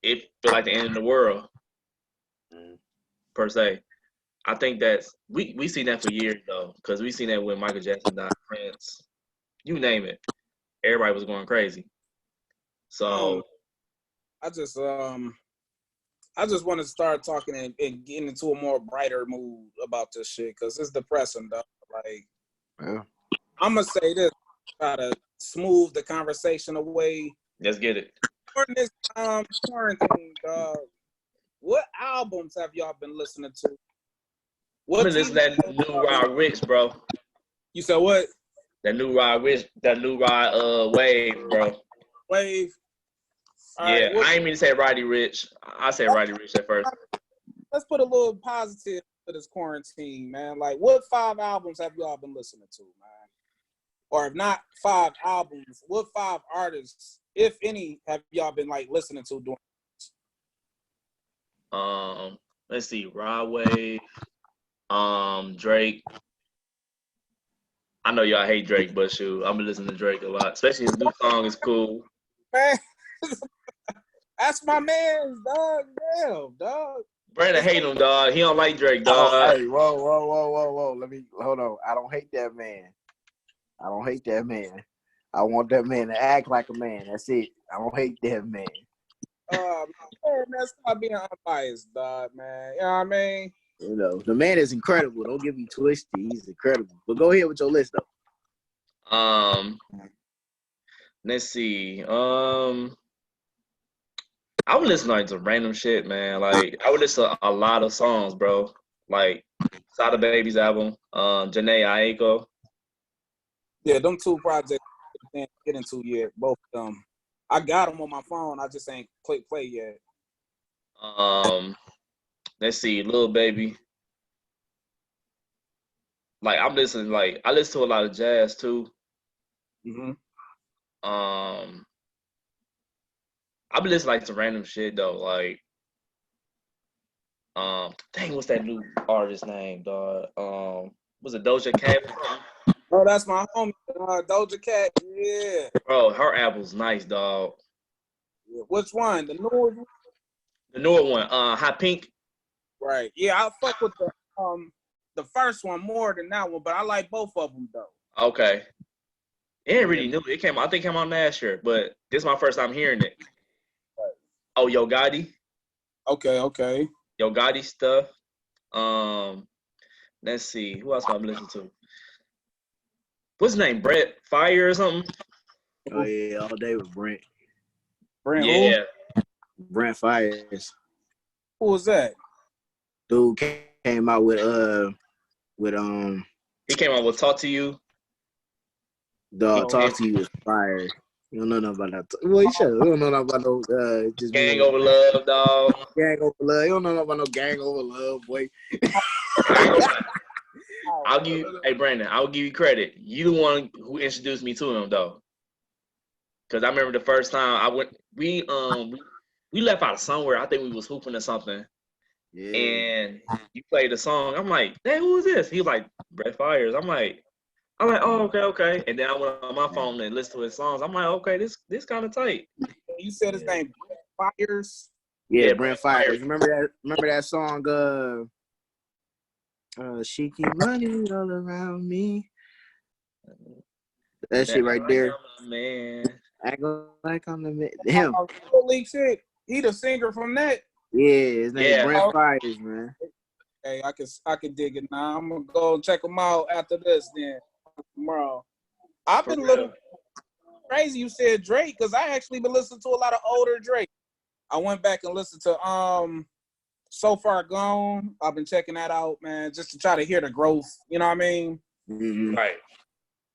Speaker 1: it feel like the end of the world per se. I think that's we seen that for years though, because we seen that when Michael Jackson died, Prince, you name it, everybody was going crazy. So
Speaker 2: I just want to start talking and getting into a more brighter mood about this shit because it's depressing, though. Like,
Speaker 3: Yeah.
Speaker 2: I'm gonna say this, try to smooth the conversation away.
Speaker 1: let's get it.
Speaker 2: During this quarantine, dog, what albums have y'all been listening to?
Speaker 1: I've been listening to that new Rod Rich, bro.
Speaker 2: You said what?
Speaker 1: That new Rod Rich, that new Rod Wave, bro.
Speaker 2: Wave. All
Speaker 1: Yeah,
Speaker 2: right,
Speaker 1: I ain't mean to say Roddy Rich. I said Roddy Rich at first.
Speaker 2: let's put a little positive to this quarantine, man. Like, what 5 albums have y'all been listening to, man? Or if not 5 albums, what 5 artists, if any, have y'all been like listening to during?
Speaker 1: Let's see, Rod Wave, Drake. I know y'all hate Drake, but shoot, I'm been listening to Drake a lot. Especially his new song is cool.
Speaker 2: Man, that's my man's dog. Damn, dog.
Speaker 1: Brandon hate him, dog. He don't like Drake,
Speaker 3: Oh,
Speaker 1: dog.
Speaker 3: hey, whoa. Let me hold on. I don't hate that man. I don't hate that man. I want that man to act like a man. That's it. I don't hate that man.
Speaker 2: Man, that's not being unbiased, dog, man. You know what I mean?
Speaker 3: You know, the man is incredible. Don't get me twisted. He's incredible. But go ahead with your list, though.
Speaker 1: Let's see. I would listen like to random shit, man. Like I would listen to a lot of songs, bro. Like Sada Baby's album, Janae Aiko.
Speaker 2: Yeah, them 2 projects I can't get into yet. Both of them. I got them on my phone. I just ain't click play yet.
Speaker 1: Let's see, Lil Baby. Like I listen to a lot of jazz too.
Speaker 2: Mm-hmm.
Speaker 1: I've been listening like to random shit though. Like, dang, what's that new artist name, dog? Was it Doja Cat?
Speaker 2: Oh, that's my homie, Doja Cat. Yeah.
Speaker 1: Bro, her album's nice, dog.
Speaker 2: Which one? The newer one?
Speaker 1: The newer one, Hot Pink.
Speaker 2: Right. Yeah, I fuck with the first one more than that one, but I like both of them though.
Speaker 1: Okay. It ain't really new. It came out, I think it came out last year, but this is my first time hearing it.
Speaker 2: Right.
Speaker 1: Oh, Yo Gotti.
Speaker 2: Okay.
Speaker 1: Yo Gotti stuff. Let's see. Who else have I listened to? What's his name? Brett Fire or something?
Speaker 3: Oh, yeah, all day with Brent.
Speaker 2: Brent
Speaker 1: Yeah.
Speaker 2: who?
Speaker 3: Brent Fires.
Speaker 2: Who was that?
Speaker 3: Dude came out with
Speaker 1: He came out with Talk to You.
Speaker 3: Dog, Talk to You is fire. You don't know nothing about that. Well, you should. You don't know nothing about no just
Speaker 1: Gang Over Love, dog.
Speaker 3: Gang Over Love. You don't know nothing about no Gang Over Love, boy.
Speaker 1: I'll give you, hey Brandon, I'll give you credit. You the one who introduced me to him though. Cause I remember the first time I went, we left out of somewhere. I think we was hooping or something.
Speaker 3: Yeah.
Speaker 1: And you played the song. I'm like, hey, who is this? He was like, Brett Fires. I'm like, oh, okay. And then I went on my phone and listened to his songs. I'm like, okay, this kind of tight.
Speaker 2: You said his name, Fires.
Speaker 3: Yeah, Brent Fires. Remember that song? She keep running all around me. That shit right there.
Speaker 1: Man.
Speaker 3: Act like I'm the man. Him.
Speaker 2: Holy shit. He the singer from that.
Speaker 3: Yeah, his name Brent Fires, man.
Speaker 2: Hey, I can dig it now. I'm gonna go check him out after this then tomorrow. I've been a little crazy you said Drake, because I actually been listening to a lot of older Drake. I went back and listened to So Far Gone. I've been checking that out, man, just to try to hear the growth. You know what I mean?
Speaker 3: Mm-hmm.
Speaker 1: Right.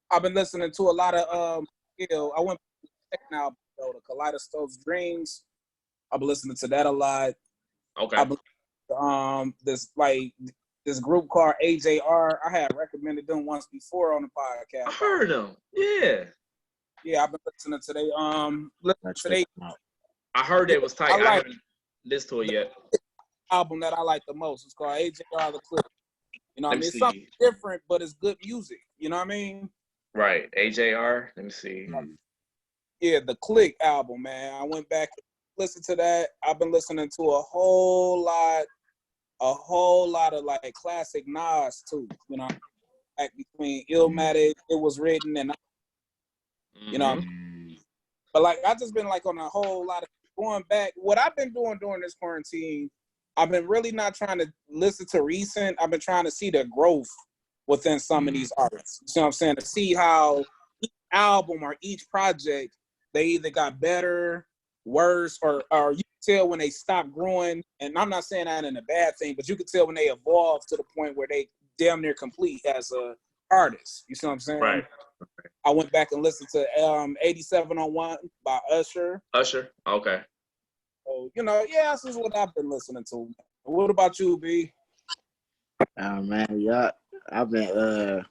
Speaker 2: I've been listening to a lot of I went now the Kaleidoscope's Dreams. I've been listening to that a lot.
Speaker 1: Okay.
Speaker 2: I've been, this group called AJR. I had recommended them once before on the podcast.
Speaker 1: I heard them. Yeah.
Speaker 2: Yeah, I've been listening to they
Speaker 1: I heard it was tight. I haven't listened to it yet.
Speaker 2: Album that I like the most. It's called AJR The Clip. You know what I mean? It's something different, but it's good music. You know what I mean?
Speaker 1: Right. AJR. Let me see.
Speaker 2: Yeah, the Click album, man. I went back and listened to that. I've been listening to a whole a whole lot of like classic Nas too. You know, like between Illmatic, It Was Written, and you know. But like I just been like on a whole lot of going back. What I've been doing during this quarantine, I've been really not trying to listen to recent. I've been trying to see the growth within some of these artists. You see what I'm saying? To see how each album or each project, they either got better, worse, or you can tell when they stop growing. And I'm not saying that in a bad thing, but you can tell when they evolve to the point where they damn near complete as a artist. You see what I'm saying?
Speaker 1: Right.
Speaker 2: I went back and listened to 8701 by Usher.
Speaker 1: Usher. Okay.
Speaker 2: So, you know, yeah, this is what I've been listening to. What about you, B?
Speaker 3: Man, yeah, I've been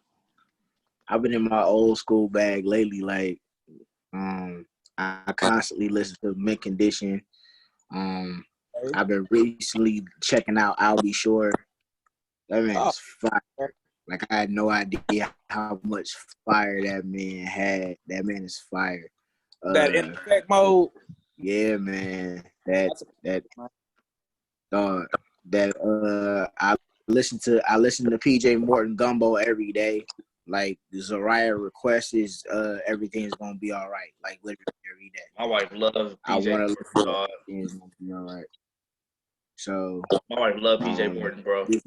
Speaker 3: in my old school bag lately. Like, I constantly listen to Mint Condition. I've been recently checking out I'll Be Sure. That man is fire. Like, I had no idea how much fire that man had. That man is fire.
Speaker 2: That in effect mode.
Speaker 3: Yeah, man. I listen to PJ Morton Gumbo every day. Like, the Zariah request is everything's gonna be all right. Like, literally every day.
Speaker 1: My wife loves PJ.
Speaker 3: I want to listen to everything's gonna be all right. So
Speaker 1: my wife loves PJ Morton, bro.
Speaker 3: This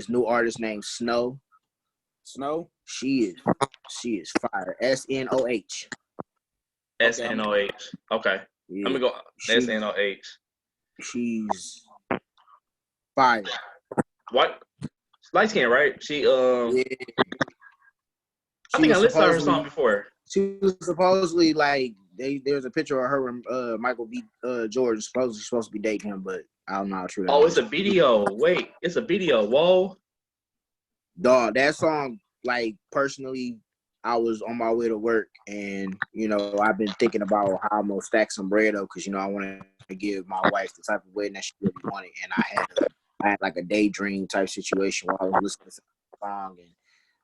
Speaker 3: new artist named Snow.
Speaker 2: Snow?
Speaker 3: She is fire. SNOH.
Speaker 1: SNOH. Okay.
Speaker 3: Yeah.
Speaker 1: Let me go. SNOH.
Speaker 3: She's fire.
Speaker 1: What? Light skin, right? She
Speaker 3: Yeah.
Speaker 1: I think I listened to her song before.
Speaker 3: She was supposedly like there's a picture of her and Michael B. Jordan supposed to be dating him, but I don't know how true that is.
Speaker 1: It's a video. Wait, it's a video. Whoa.
Speaker 3: Dog, that song, like, personally, I was on my way to work, and, you know, I've been thinking about how I'm going to stack some bread up because, you know, I want to give my wife the type of wedding that she really wanted, and I had like a daydream type situation where I was listening to the song, and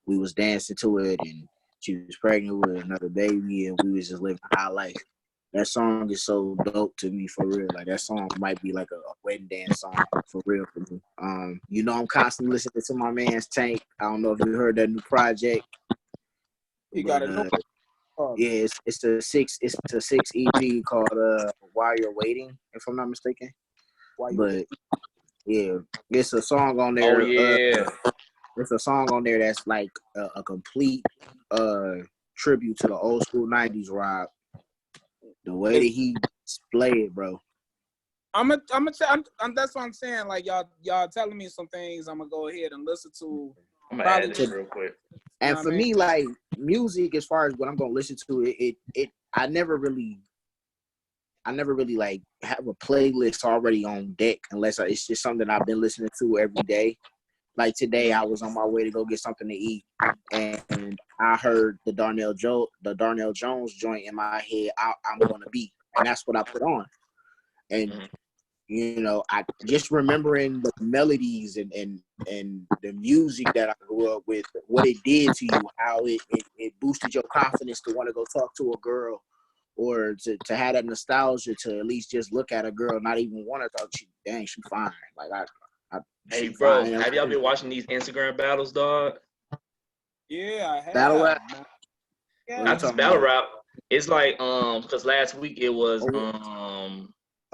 Speaker 3: we was dancing to it, and she was pregnant with another baby, and we was just living high life. That song is so dope to me, for real. Like, that song might be like a wedding dance song, for real, for me. You know, I'm constantly listening to my man's Tank. I don't know if you heard that new project.
Speaker 2: He got a new
Speaker 3: yeah, it's a 6 EP called While You're Waiting, if I'm not mistaken. Yeah, it's a song on there.
Speaker 1: Oh yeah.
Speaker 3: It's a song on there that's like a complete tribute to the old school 90s Rob. The way that he displayed it, bro.
Speaker 2: that's what I'm saying. Like, y'all telling me some things I'm gonna go ahead and listen to.
Speaker 1: I'm gonna add this real quick.
Speaker 3: And for me, like, music, as far as what I'm gonna listen to, I never really like have a playlist already on deck unless it's just something I've been listening to every day. Like, today, I was on my way to go get something to eat, and I heard the Darnell Jones joint in my head. I'm gonna be, and that's what I put on. And you know, I just remembering the melodies and the music that I grew up with, what it did to you, how it boosted your confidence to want to go talk to a girl, or to have that nostalgia to at least just look at a girl, not even want to talk. Dang, she fine. Like,
Speaker 1: hey, bro, have y'all been watching these Instagram battles, dog?
Speaker 2: Yeah, I have.
Speaker 3: Battle rap?
Speaker 2: Yeah.
Speaker 1: Not just battle rap. It's like, because last week it was,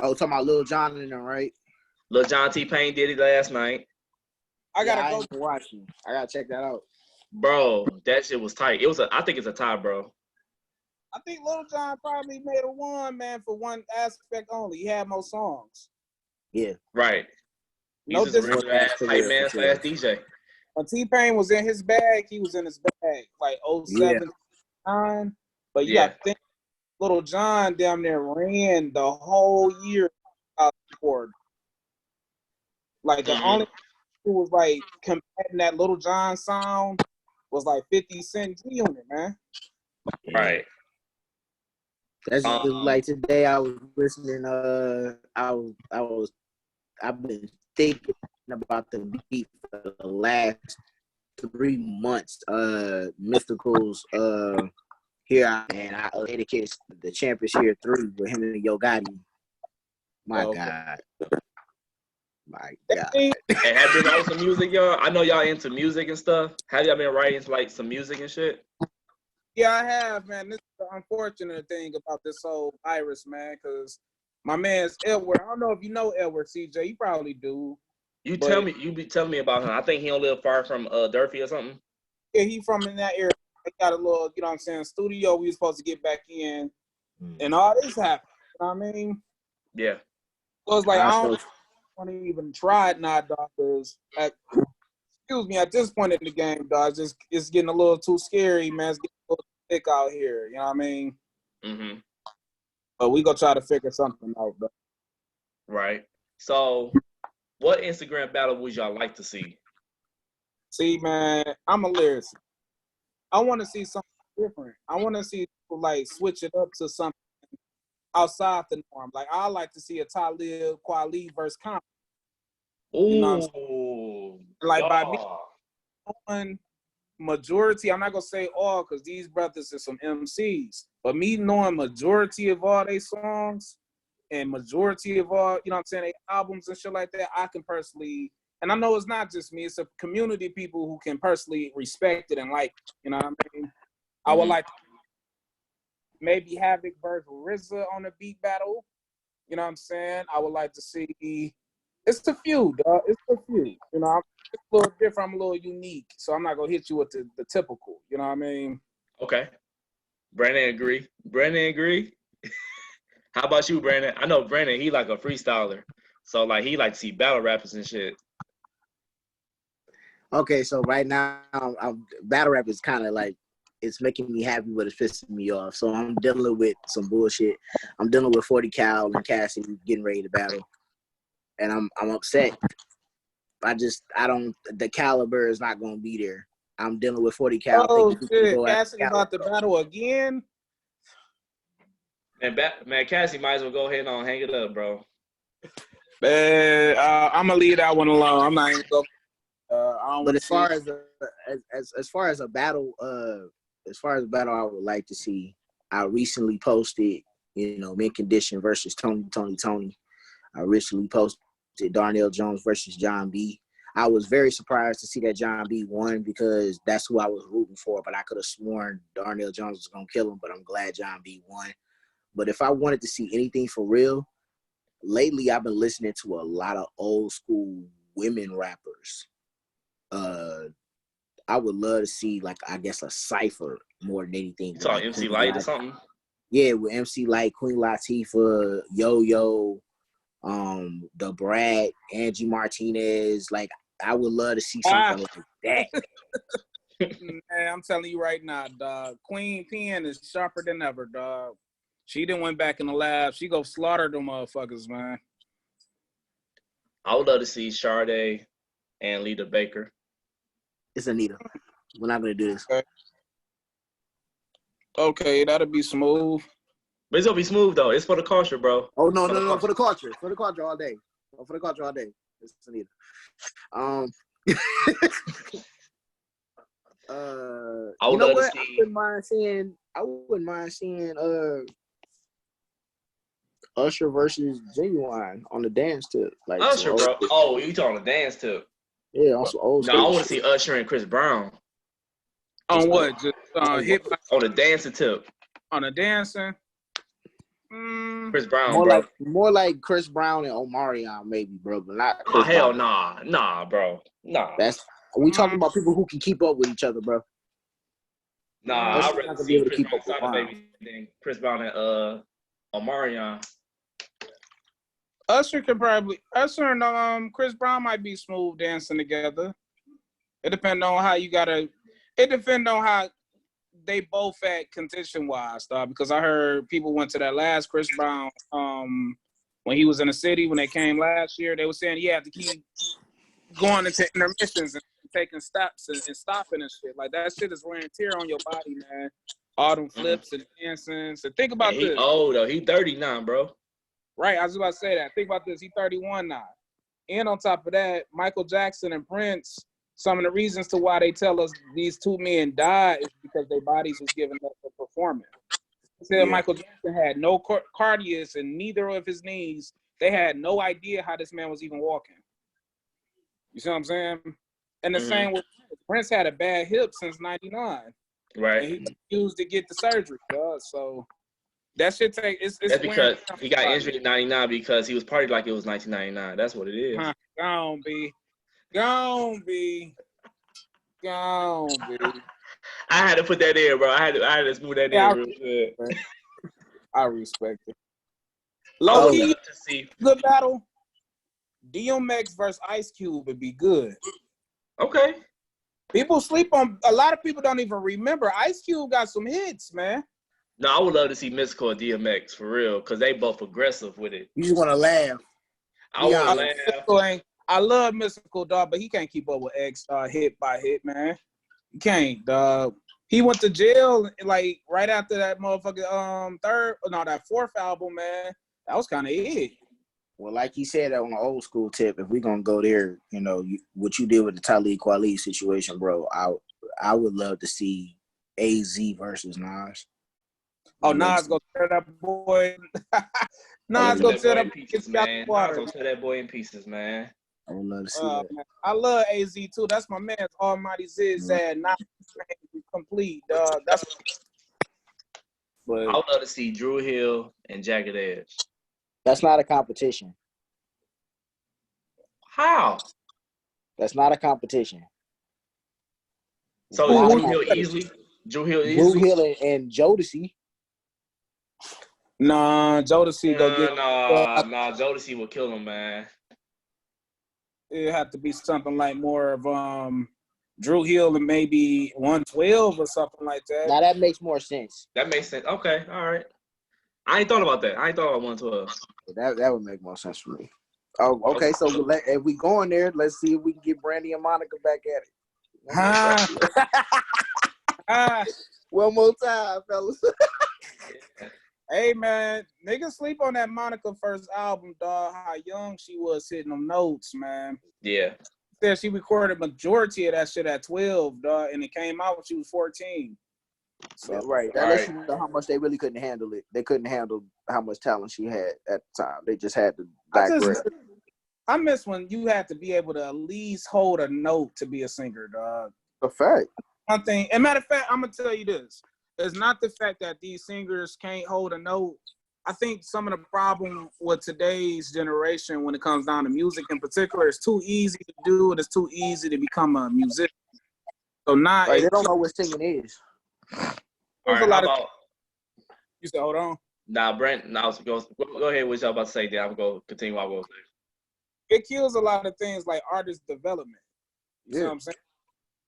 Speaker 3: talking about Lil Jon in them, right?
Speaker 1: Lil Jon T-Pain did it last night.
Speaker 2: I gotta
Speaker 3: go watching. I gotta check that out.
Speaker 1: Bro, that shit was tight. I think it's a tie, bro.
Speaker 2: I think Lil Jon probably made a one, man, for one aspect only. He had more songs.
Speaker 3: Yeah.
Speaker 1: Right.
Speaker 2: No
Speaker 1: He's just a regular ass hype man / DJ.
Speaker 2: When T-Pain was in his bag, he was in his bag. Like 07, 09. But you gotta think, Lil Jon damn near ran the whole year out forward. Like, the only who was like combating that Lil Jon sound was like 50 Cent G-Unit, man.
Speaker 1: Right.
Speaker 3: That's just like today. I was listening. I've been thinking about the beat for the last 3 months. Mysticals here, and I dedicated the Champions here 3 with him and Yo Gotti. My God, My God.
Speaker 1: And have you been writing some music, y'all? I know y'all into music and stuff. Have y'all been writing like some music and shit?
Speaker 2: Yeah, I have, man. This is the unfortunate thing about this whole virus, man, because my man's Edward. I don't know if you know Edward, CJ. You probably do.
Speaker 1: You
Speaker 2: But
Speaker 1: be telling me about him. I think he don't live far from Durfee or something.
Speaker 2: yeah, he from in that area. They got a little, you know what I'm saying, studio we were supposed to get back in. And all this happened. You know what I mean?
Speaker 1: Yeah.
Speaker 2: So it's like, I
Speaker 3: Also,
Speaker 2: don't want to even try it now, dog, because excuse me, at this point in the game, dog, it's getting a little too scary, man. It's getting a little thick out here. You know what I mean?
Speaker 1: Mm-hmm.
Speaker 2: But we gonna try to figure something out, bro.
Speaker 1: Right. So, what Instagram battle would y'all like to see?
Speaker 2: See, man, I'm a lyricist. I want to see something different. I want to see people like switch it up to something outside the norm. Like I like to see a Talib Kweli versus Common. You know what I'm saying?
Speaker 1: Ooh,
Speaker 2: Like by me
Speaker 1: yeah.
Speaker 2: knowing majority, I'm not gonna say all because these brothers are some MCs, but me knowing majority of all their songs and majority of all, you know what I'm saying, their albums and shit like that, I can personally, and I know it's not just me, it's a community of people who can personally respect it and like it, you know what I mean? I would like to maybe Havoc versus RZA on a beat battle. You know what I'm saying? I would like to see. It's a few, dog. It's a few. You know, I'm a little different. I'm a little unique, so I'm not gonna hit you with the typical. You know what I mean?
Speaker 1: Okay. Brandon agree. How about you, Brandon? I know Brandon, he like a freestyler. So like he like to see battle rappers and shit.
Speaker 3: okay, so right now, battle rap is kind of like, it's making me happy, but it's pissing me off. So I'm dealing with some bullshit. I'm dealing with 40 Cal and Cassie getting ready to battle, and I'm upset. The caliber is not going to be there. I'm dealing with 40 Cal
Speaker 2: Oh
Speaker 3: thinking he can
Speaker 2: shit,
Speaker 3: go after
Speaker 2: Cassidy
Speaker 3: caliber.
Speaker 2: about to battle again.
Speaker 1: Man, Cassie might as well go ahead and hang it up, bro.
Speaker 2: Man, I'm gonna leave that one alone. I'm not even go. I don't
Speaker 3: But
Speaker 2: want to
Speaker 3: as far
Speaker 2: see.
Speaker 3: as far as a battle, I would like to see. I recently posted, Mint Condition versus Tony. I recently posted Darnell Jones versus John B. I was very surprised to see that John B won because that's who I was rooting for. But I could have sworn Darnell Jones was gonna kill him. But I'm glad John B won. But if I wanted to see anything for real, lately I've been listening to a lot of old school women rappers. I would love to see, like, I guess a cipher more than anything.
Speaker 1: You talking
Speaker 3: Like
Speaker 1: MC
Speaker 3: Queen
Speaker 1: Light or something?
Speaker 3: Yeah, with MC Light, Queen Latifah, Yo-Yo, the Brat, Angie Martinez. Like, I would love to see something like that.
Speaker 2: Man, I'm telling you right now, dog. Queen Pen is sharper than ever, dog. She didn't went back in the lab. She go slaughter them motherfuckers, man.
Speaker 1: I would love to see Sade and Lita Baker.
Speaker 3: It's Anita. We're not gonna do this.
Speaker 2: Okay, that'll be smooth.
Speaker 1: But it's gonna be smooth though. It's for the culture, bro.
Speaker 3: Oh no, for the culture. For the culture all day. For the culture all day. It's Anita. You know what? I wouldn't mind seeing Usher versus Genuine on the dance tip. Like
Speaker 1: Usher, bro. Oh, you talking the dance tip?
Speaker 3: Yeah, on some old
Speaker 1: No, I want to see Usher and Chris Brown.
Speaker 2: On what? Just hit
Speaker 1: on the dancing tip.
Speaker 2: On the dancing.
Speaker 1: Chris Brown, bro.
Speaker 3: More like Chris Brown and Omarion, maybe, bro, but not.
Speaker 1: Oh hell nah, bro, nah.
Speaker 3: We talking about people who can keep up with each other, bro.
Speaker 1: Nah, I'd rather see Chris Brown side of baby than Chris Brown and Omarion.
Speaker 2: Usher and Chris Brown might be smooth dancing together. It depends on how they both at condition wise, because I heard people went to that last Chris Brown when he was in the city when they came last year. They were saying he had to keep going into intermissions and taking stops and stopping and shit. Like that shit is wear and tear on your body, man. All them flips and dancing. So think about this.
Speaker 1: He old though. He 39, bro.
Speaker 2: Right, I was about to say that. Think about this. He's 31 now. And on top of that, Michael Jackson and Prince, some of the reasons to why they tell us these two men died is because their bodies was giving up for performing. They said Michael Jackson had no cardiacs and neither of his knees. They had no idea how this man was even walking. You see what I'm saying? And the
Speaker 1: Mm-hmm.
Speaker 2: same with Prince had a bad hip since '99,
Speaker 1: Right.
Speaker 2: and he refused to get the surgery, dog. So that shit it's
Speaker 1: That's
Speaker 2: wearing
Speaker 1: because he got injured in '99 because he was partying like it was 1999. That's what it is.
Speaker 2: Gone, B.
Speaker 1: I had to put that in, bro. I had to smooth that in real good.
Speaker 2: I respect it. Low key,
Speaker 1: to see.
Speaker 2: good battle. DMX versus Ice Cube would be good.
Speaker 1: Okay.
Speaker 2: People sleep on. A lot of people don't even remember. Ice Cube got some hits, man.
Speaker 1: No, I would love to see Mystical and DMX for real, because they both aggressive with it.
Speaker 3: You just want to laugh.
Speaker 1: I want to laugh.
Speaker 2: I love Mystical, dog, but he can't keep up with X hit by hit, man. He can't, dog. He went to jail like right after that motherfucking fourth album, man. That was kind of it.
Speaker 3: Well, like you said on an old school tip, if we're gonna go there, you know, what you did with the Talib Kweli situation, bro, I would love to see AZ versus Nas.
Speaker 2: Oh, Nas gonna tear that boy. Nas gonna tear that
Speaker 1: pieces, man. Nas gonna tear that boy in pieces, man.
Speaker 3: I would love to see that.
Speaker 2: Man. I love AZ too. That's my man's Almighty Zigzag, not complete, dog.
Speaker 1: But I would love to see Drew Hill and Jagged Edge.
Speaker 3: That's not a competition.
Speaker 1: How?
Speaker 3: That's not a competition.
Speaker 1: So Drew Hill easily? Drew Hill
Speaker 3: and Jodeci.
Speaker 2: Nah, Jodeci go get.
Speaker 1: Nah, Jodeci will kill him, man.
Speaker 2: It have to be something like more of Drew Hill and maybe 112 or something like that.
Speaker 3: Now that makes more sense.
Speaker 1: That makes sense. Okay, all right. I ain't thought about that. I ain't thought about 112.
Speaker 3: That would make more sense for me. Oh, okay. So if we go in there, let's see if we can get Brandy and Monica back at it. One more time, fellas.
Speaker 2: Hey, man, niggas sleep on that Monica first album, dog. How young she was hitting them notes, man.
Speaker 1: Yeah.
Speaker 2: Said she recorded majority of that shit at 12, dog, and it came out when she was 14. So
Speaker 3: right. That lets you know how much they really couldn't handle it. They couldn't handle how much talent she had at the time. They just had to digress.
Speaker 2: I miss when you had to be able to at least hold a note to be a singer, dog.
Speaker 3: A fact.
Speaker 2: One thing, and matter of fact, I'm gonna tell you this. It's not the fact that these singers can't hold a note. I think some of the problem with today's generation when it comes down to music in particular, it's too easy to do and it's too easy to become a musician. So now
Speaker 3: they don't know what singing is.
Speaker 1: All right, how about,
Speaker 2: you said, hold on.
Speaker 1: Nah, Brent, go ahead. What y'all about to say? Then I'm going to continue what I'm going to say.
Speaker 2: It kills a lot of things like artist development. You know what I'm saying?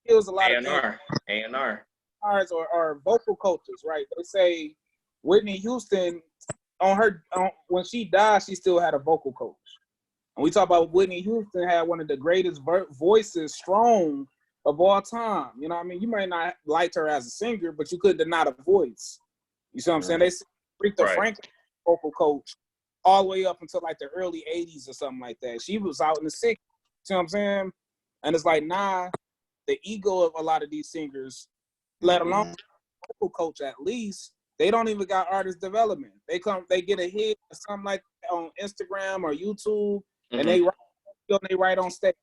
Speaker 2: It kills a lot of things.
Speaker 1: A&R.
Speaker 2: Or vocal coaches, right? They say Whitney Houston, when she died, she still had a vocal coach. And we talk about Whitney Houston had one of the greatest voices, strong, of all time. You know what I mean? You might not like her as a singer, but you couldn't deny the voice. You see what I'm saying? They say Aretha Franklin vocal coach all the way up until like the early 80s or something like that. She was out in the 60s. You see what I'm saying? And it's like, the ego of a lot of these singers, let alone vocal coach at least, they don't even got artist development. They get a hit or something like that on Instagram or YouTube, and they write on stage.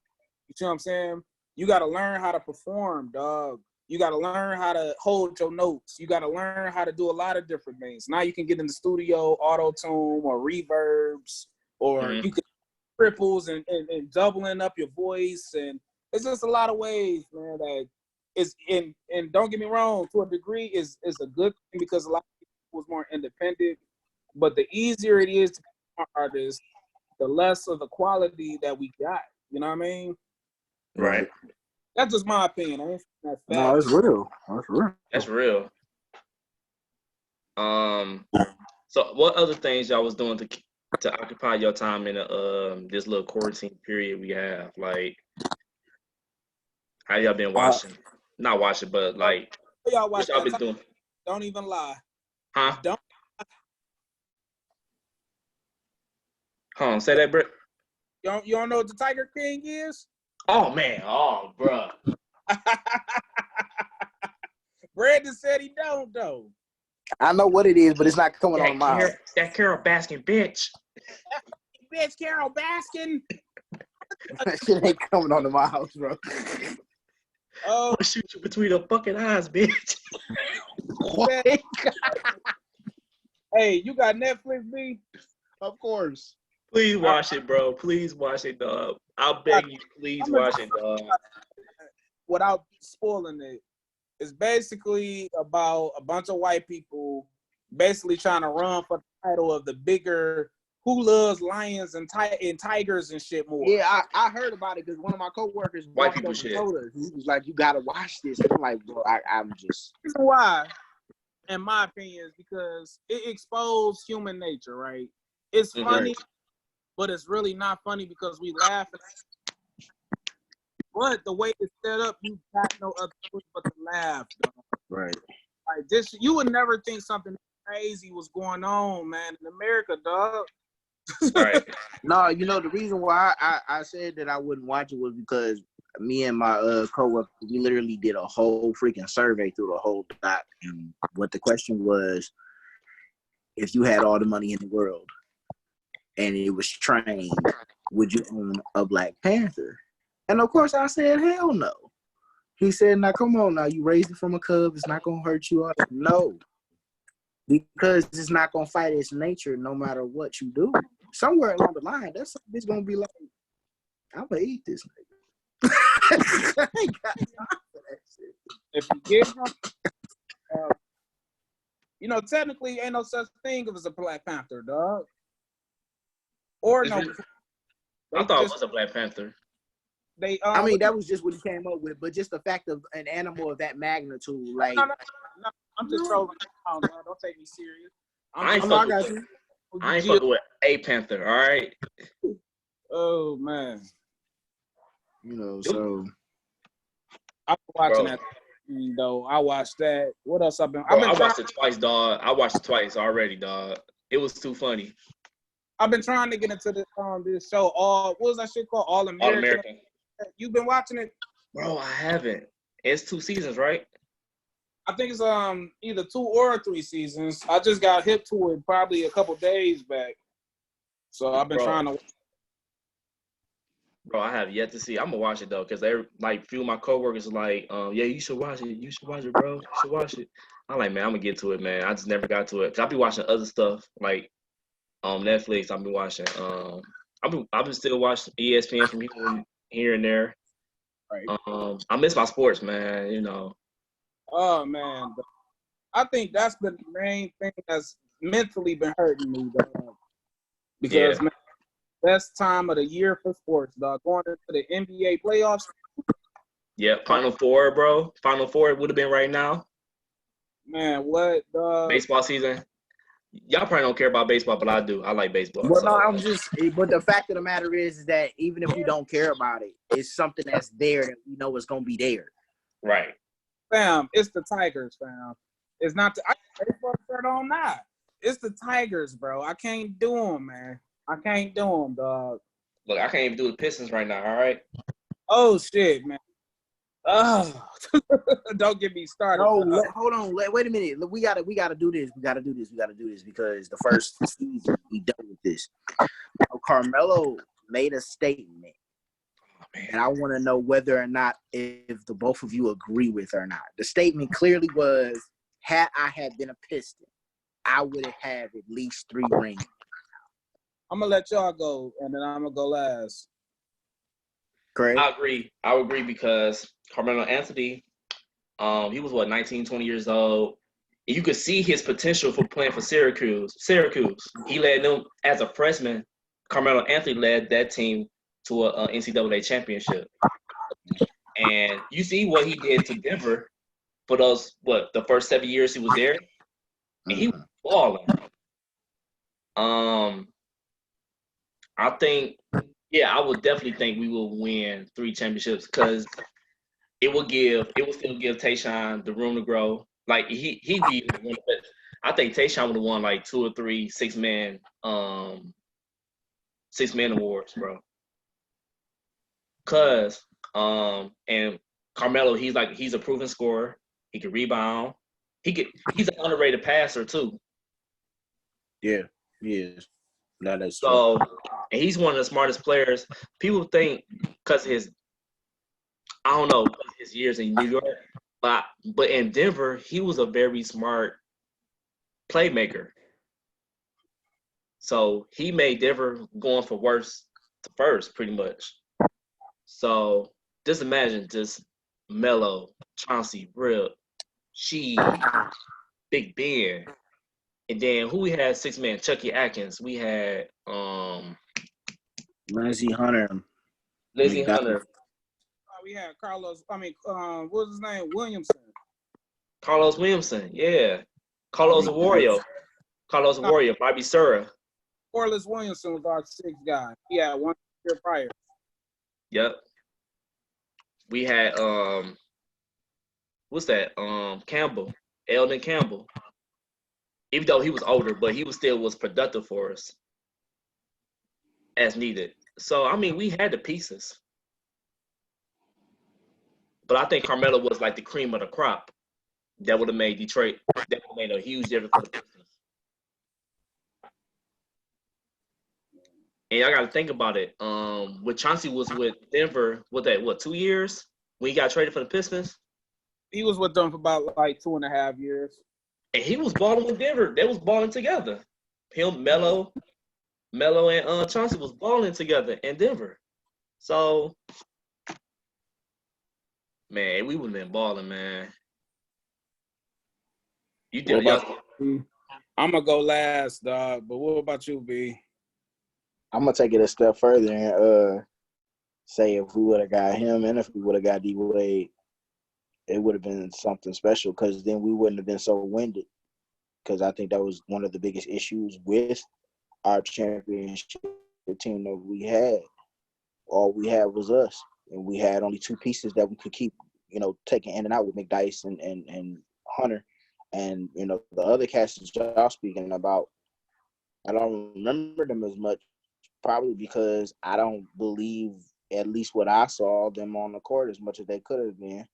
Speaker 2: You see what I'm saying? You got to learn how to perform, dog. You got to learn how to hold your notes. You got to learn how to do a lot of different things. Now you can get in the studio, auto-tune or reverbs, or you can triples and doubling up your voice. And it's just a lot of ways, man, that is in, and don't get me wrong, to a degree is a good thing because a lot of people was more independent. But the easier it is to become an artist, the less of the quality that we got. You know what I mean?
Speaker 1: Right.
Speaker 2: That's just my opinion. I ain't that fact.
Speaker 3: No, it's real.
Speaker 1: That's real. So what other things y'all was doing to occupy your time in this little quarantine period we have? Like, how y'all been watching? Not watching, but like, what y'all been doing?
Speaker 2: Don't even lie.
Speaker 1: Huh?
Speaker 2: Don't.
Speaker 1: Hold on, say that, Britt.
Speaker 2: You don't know what the Tiger King is?
Speaker 1: Oh man, bruh.
Speaker 2: Brandon said he don't though.
Speaker 3: I know what it is, but it's not coming on my.
Speaker 1: That Carol Baskin bitch.
Speaker 2: Bitch, Carol Baskin.
Speaker 3: That shit ain't coming onto my house, bro.
Speaker 2: Oh,
Speaker 1: I'll shoot you between the fucking eyes, bitch.
Speaker 3: What?
Speaker 2: hey, you got Netflix, B?
Speaker 3: Of course.
Speaker 1: Please watch it, bro. Please watch it, dog. I'll beg you, please watch it, dog.
Speaker 2: Without spoiling it, it's basically about a bunch of white people basically trying to run for the title of the bigger who loves lions and tigers and shit more.
Speaker 3: Yeah, I heard about it because one of my coworkers
Speaker 1: White people shit.
Speaker 3: told us. He was like, "You gotta watch this." And I'm like, "Bro, I'm just."
Speaker 2: The reason why, in my opinion, is because it exposed human nature, right? It's funny, but it's really not funny because we laugh. But the way it's set up, you got no other choice but to laugh, dog.
Speaker 3: Right.
Speaker 2: Like this, you would never think something crazy was going on, man, in America, dog.
Speaker 1: Right.
Speaker 3: No, you know the reason why I said that I wouldn't watch it was because me and my coworker, we literally did a whole freaking survey through the whole doc, and what the question was, if you had all the money in the world and it was trained, would you own a Black Panther? And of course I said, hell no. He said, now come on now, you raised it from a cub, it's not gonna hurt you. No. Because it's not gonna fight its nature no matter what you do. Somewhere along the line, that's something's gonna be like, I'm gonna eat this nigga. I ain't got time for that shit.
Speaker 2: If you get him, you know, technically ain't no such thing as a Black Panther, dog. Or no.
Speaker 1: I thought it was a Black Panther.
Speaker 3: I mean, that was just what he came up with, but just the fact of an animal of that magnitude, like.
Speaker 2: No, I'm just trolling. Don't take me serious.
Speaker 1: I ain't fucking with a panther, all right?
Speaker 2: Oh, man.
Speaker 3: You know, so.
Speaker 2: I'm watching that thing, though. I watched that. What else I've been?
Speaker 1: Bro, I watched it twice, dog. I watched it twice already, dog. It was too funny.
Speaker 2: I've been trying to get into this show. What was that shit called? All American. You've been watching it?
Speaker 1: Bro, I haven't. It's 2 seasons, right?
Speaker 2: I think it's either 2 or 3 seasons. I just got hip to it probably a couple days back. So I've been trying to.
Speaker 1: Bro, I have yet to see. I'm gonna watch it though, because they're like, few of my coworkers are like, yeah, you should watch it. You should watch it, bro. You should watch it. I'm like, man, I'm gonna get to it, man. I just never got to it. Cause I be watching other stuff like Netflix. I've been watching. I've been still watching ESPN from here and there.
Speaker 2: Right.
Speaker 1: I miss my sports, man. You know.
Speaker 2: Oh man, I think that's been the main thing that's mentally been hurting me, dog. Because man, best time of the year for sports, dog. Going into the NBA playoffs.
Speaker 1: Yeah, Final Four, bro. Final Four would have been right now.
Speaker 2: Man, what, dog?
Speaker 1: Baseball season. Y'all probably don't care about baseball, but I do. I like baseball.
Speaker 3: Well, no, but the fact of the matter is that even if we don't care about it, it's something that's there that we know is going to be there.
Speaker 1: Right.
Speaker 2: Fam, it's the Tigers, fam. It's not I got baseball shirt on now. It's the Tigers, bro. I can't do them, man. I can't do them, dog.
Speaker 1: Look, I can't even do the Pistons right now, all right?
Speaker 2: Oh, shit, man. Oh, don't get me started.
Speaker 3: No, hold on. Wait a minute. Look, we gotta do this. We gotta do this because the first season we done with this. Now, Carmelo made a statement, and I want to know whether or not if the both of you agree with or not. The statement clearly was, had I had been a Piston, I would have had at least 3 rings.
Speaker 2: I'm gonna let y'all go, and then I'm gonna go last.
Speaker 3: Correct.
Speaker 1: I agree. I would agree because Carmelo Anthony, he was 19, 20 years old. And you could see his potential for playing for Syracuse. He led them as a freshman. Carmelo Anthony led that team to a NCAA championship. And you see what he did to Denver for those, the first 7 years he was there. And he was balling. I think, I would definitely think we will win 3 championships because it will still give Tayshaun the room to grow. Like he'd be one, but I think Tayshaun would have won like 2 or 3 6-man awards, bro. Cause and Carmelo, he's a proven scorer. He can rebound. He's an underrated passer too.
Speaker 3: Yeah, he is. That is
Speaker 1: so. and he's one of the smartest players. People think because I don't know, his years in New York, but in Denver, he was a very smart playmaker. So he made Denver going from worst to first, pretty much. So just imagine just Melo, Chauncey, Rip, She, Big Ben, and then who we had 6 man, Chucky Atkins. We had
Speaker 3: Lindsey Hunter,
Speaker 1: Lizzie
Speaker 3: McDonald.
Speaker 1: Hunter,
Speaker 2: We had Carlos. What was his name? Williamson.
Speaker 1: Carlos Williamson, yeah, Carlos
Speaker 3: McDonald.
Speaker 1: Warrior, Bobby Sura.
Speaker 2: Corliss Williamson was our sixth guy. Yeah, 1 year prior.
Speaker 1: Yep. We had what's that? Campbell, Eldon Campbell. Even though he was older, but he was productive for us as needed. So I mean, we had the pieces, but I think Carmelo was like the cream of the crop that would have made Detroit. That would have made a huge difference for the Pistons. And I got to think about it. When Chauncey was with Denver, what 2 years when he got traded for the Pistons,
Speaker 2: He was with them for about like 2.5 years.
Speaker 1: and he was balling with Denver. They was balling together. Him, Melo, and Chauncey was balling together in Denver. So, man, we would have been balling, man. You did.
Speaker 2: I'm gonna go last, dog. But what about you, B?
Speaker 3: I'm gonna take it a step further and say if we would have got him and if we would have got D Wade, it would have been something special because then we wouldn't have been so winded. Because I think that was one of the biggest issues with our championship team that we had. All we had was us, and we had only 2 pieces that we could keep, taking in and out with McDyess and Hunter, and the other cats that y'all speaking about. I don't remember them as much, probably because I don't believe, at least what I saw, them on the court as much as they could have been.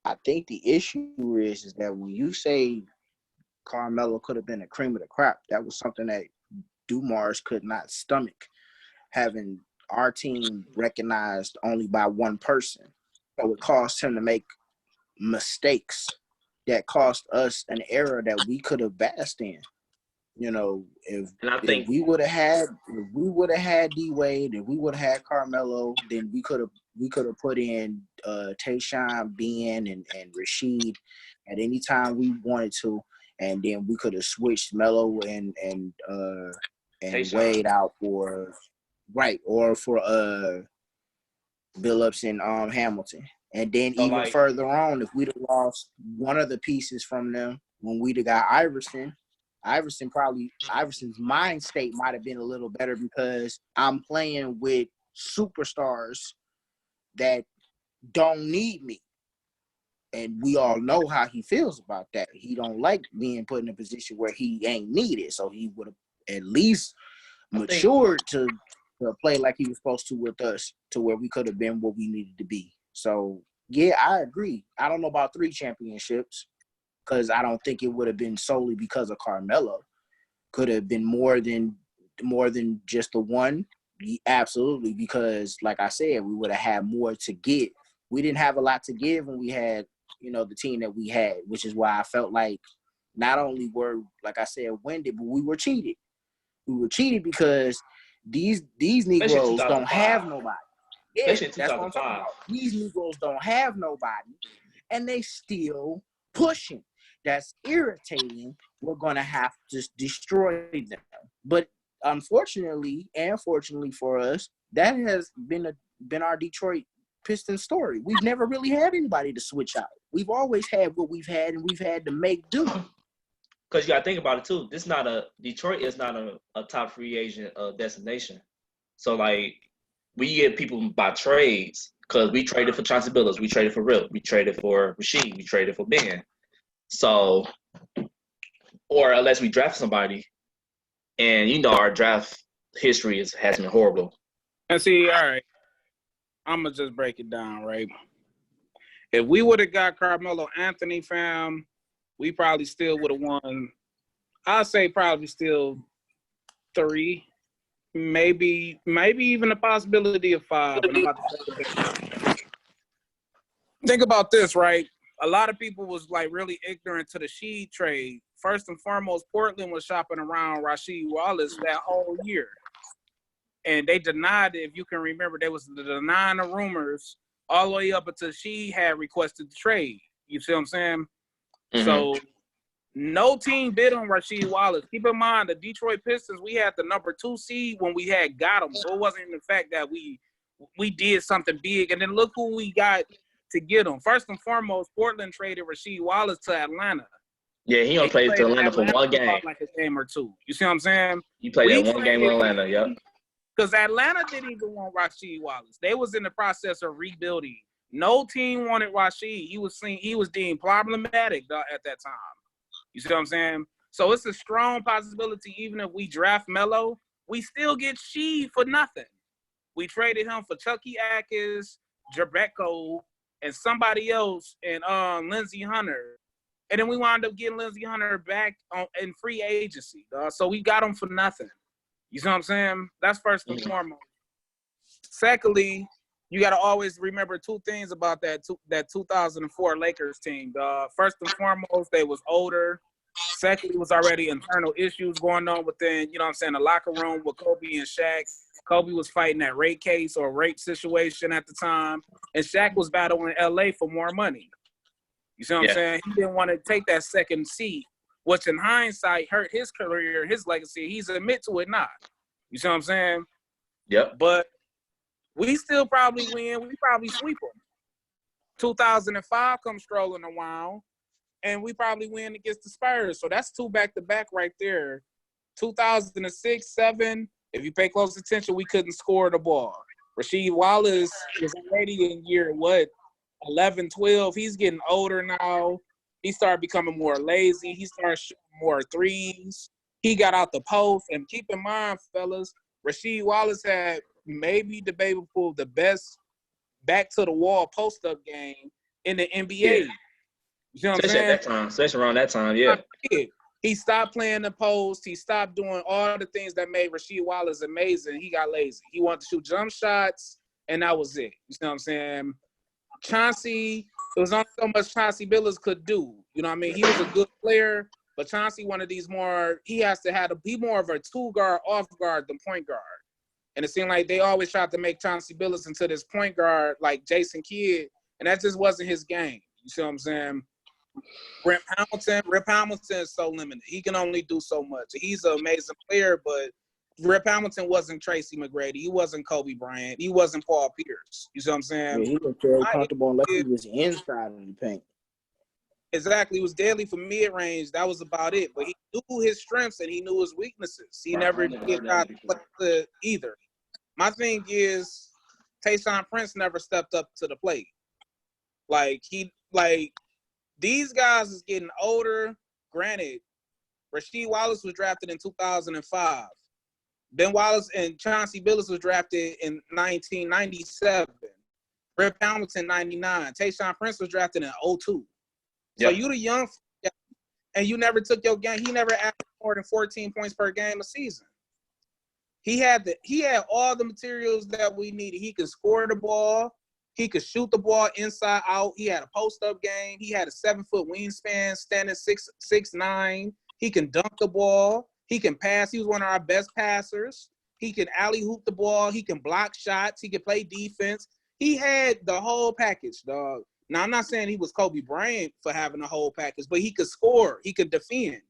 Speaker 3: I think the issue is that when you say Carmelo could have been a cream of the crop, that was something that Dumars could not stomach, having our team recognized only by one person. So it caused him to make mistakes that cost us an era that we could have basked in. If we would have had D Wade, if we would have had Carmelo, then we could have put in Tayshaun, Ben, and Rasheed at any time we wanted to, and then we could have switched Melo and Wade out for Billups and Hamilton. And then even further on, if we'd have lost one of the pieces from them when we'd have got Iverson's mind state might have been a little better because I'm playing with superstars that don't need me. And we all know how he feels about that. He don't like being put in a position where he ain't needed. So he would have at least matured to play like he was supposed to with us, to where we could have been what we needed to be. So, yeah, I agree. I don't know about 3 championships because I don't think it would have been solely because of Carmelo. Could have been more than just the one. Absolutely, because like I said, we would have had more to give. We didn't have a lot to give when we had, the team that we had, which is why I felt like not only were, like I said, winded, but we were cheated. We were cheated because these Negroes don't have nobody. Yeah, that's what I'm talking about. These Negroes don't have nobody, and they still pushing. That's irritating. We're going to have to destroy them. But unfortunately, and fortunately for us, that has been our Detroit Pistons story. We've never really had anybody to switch out. We've always had what we've had, and we've had to make do.
Speaker 1: Because you got to think about it too. Detroit is not a top free agent destination. So like we get people by trades because we traded for Chauncey Billups, we traded for Rip, we traded for Rasheed, we traded for Ben. So, or unless we draft somebody, and our draft history has been horrible.
Speaker 2: And see, all right, I'm gonna just break it down, right? If we would have got Carmelo Anthony, fam, we probably still would have won. I'd say probably still 3, maybe even a possibility of 5. And I'm about to take it back. Think about this, right? A lot of people was like really ignorant to the Sheed trade. First and foremost, Portland was shopping around Rasheed Wallace that whole year. And they denied it. If you can remember, they was denying the rumors all the way up until she had requested the trade. You see what I'm saying? Mm-hmm. So no team bid on Rasheed Wallace. Keep in mind, the Detroit Pistons, we had the number 2 seed when we had got him. So it wasn't even the fact that we did something big. And then look who we got to get him. First and foremost, Portland traded Rasheed Wallace to Atlanta.
Speaker 1: Yeah, he only played to Atlanta for one game.
Speaker 2: Like a game or two. You see what I'm saying?
Speaker 1: He played that one game in Atlanta, yep.
Speaker 2: Because Atlanta didn't even want Rasheed Wallace. They was in the process of rebuilding. No team wanted Rasheed. He was deemed problematic at that time. You see what I'm saying? So it's a strong possibility, even if we draft Melo, we still get Sheed for nothing. We traded him for Chucky Atkins, Jabecco, and somebody else, and Lindsey Hunter. And then we wound up getting Lindsey Hunter back in free agency. So we got him for nothing. You see what I'm saying? That's first and foremost. Secondly, you got to always remember 2 things about that 2004 Lakers team. First and foremost, they was older. Secondly, was already internal issues going on within, you know what I'm saying, the locker room with Kobe and Shaq. Kobe was fighting that rape case or rape situation at the time, and Shaq was battling L.A. for more money. You see what I'm saying? He didn't want to take that second seat, which in hindsight hurt his career, his legacy. He's admit to it not. You see what I'm saying?
Speaker 1: Yep.
Speaker 2: But we still probably win. We probably sweep them. 2005 comes strolling around, and we probably win against the Spurs. So that's 2 back-to-back right there. 2006, 7, if you pay close attention, we couldn't score the ball. Rasheed Wallace is already in year, 11, 12. He's getting older now. He started becoming more lazy. He started shooting more threes. He got out the post. And keep in mind, fellas, Rasheed Wallace had maybe debatable the best back-to-the-wall post-up game in the NBA.
Speaker 1: Yeah.
Speaker 2: You see what I'm saying?
Speaker 1: At that time, especially around that time, yeah.
Speaker 2: He stopped playing the post. He stopped doing all the things that made Rasheed Wallace amazing. He got lazy. He wanted to shoot jump shots, and that was it. You know what I'm saying? Chauncey, it was only so much Chauncey Billups could do. You know what I mean? He was a good player, but Chauncey, one of these more, he has to be more of a 2-guard, off-guard than point guard. And it seemed like they always tried to make Chauncey Billups into this point guard like Jason Kidd, and that just wasn't his game. You see what I'm saying? Rip Hamilton is so limited. He can only do so much. He's an amazing player, but Rip Hamilton wasn't Tracy McGrady. He wasn't Kobe Bryant. He wasn't Paul Pierce. You see what I'm saying?
Speaker 3: Yeah, he was very comfortable unless he was inside of the paint.
Speaker 2: Exactly. He was deadly for mid-range. That was about it. But he knew his strengths and he knew his weaknesses. He never did not play either. My thing is, Tayshaun Prince never stepped up to the plate. These guys is getting older. Granted, Rasheed Wallace was drafted in 2005. Ben Wallace and Chauncey Billups was drafted in 1997. Rip Hamilton, 99. Tayshaun Prince was drafted in 02. So you the young, and you never took your game. He never averaged more than 14 points per game a season. He had all the materials that we needed. He could score the ball. He could shoot the ball inside out. He had a post-up game. He had a 7-foot wingspan, standing 6'9". He can dunk the ball. He can pass. He was one of our best passers. He can alley-hoop the ball. He can block shots. He can play defense. He had the whole package, dog. Now, I'm not saying he was Kobe Bryant for having the whole package, but he could score. He could defend.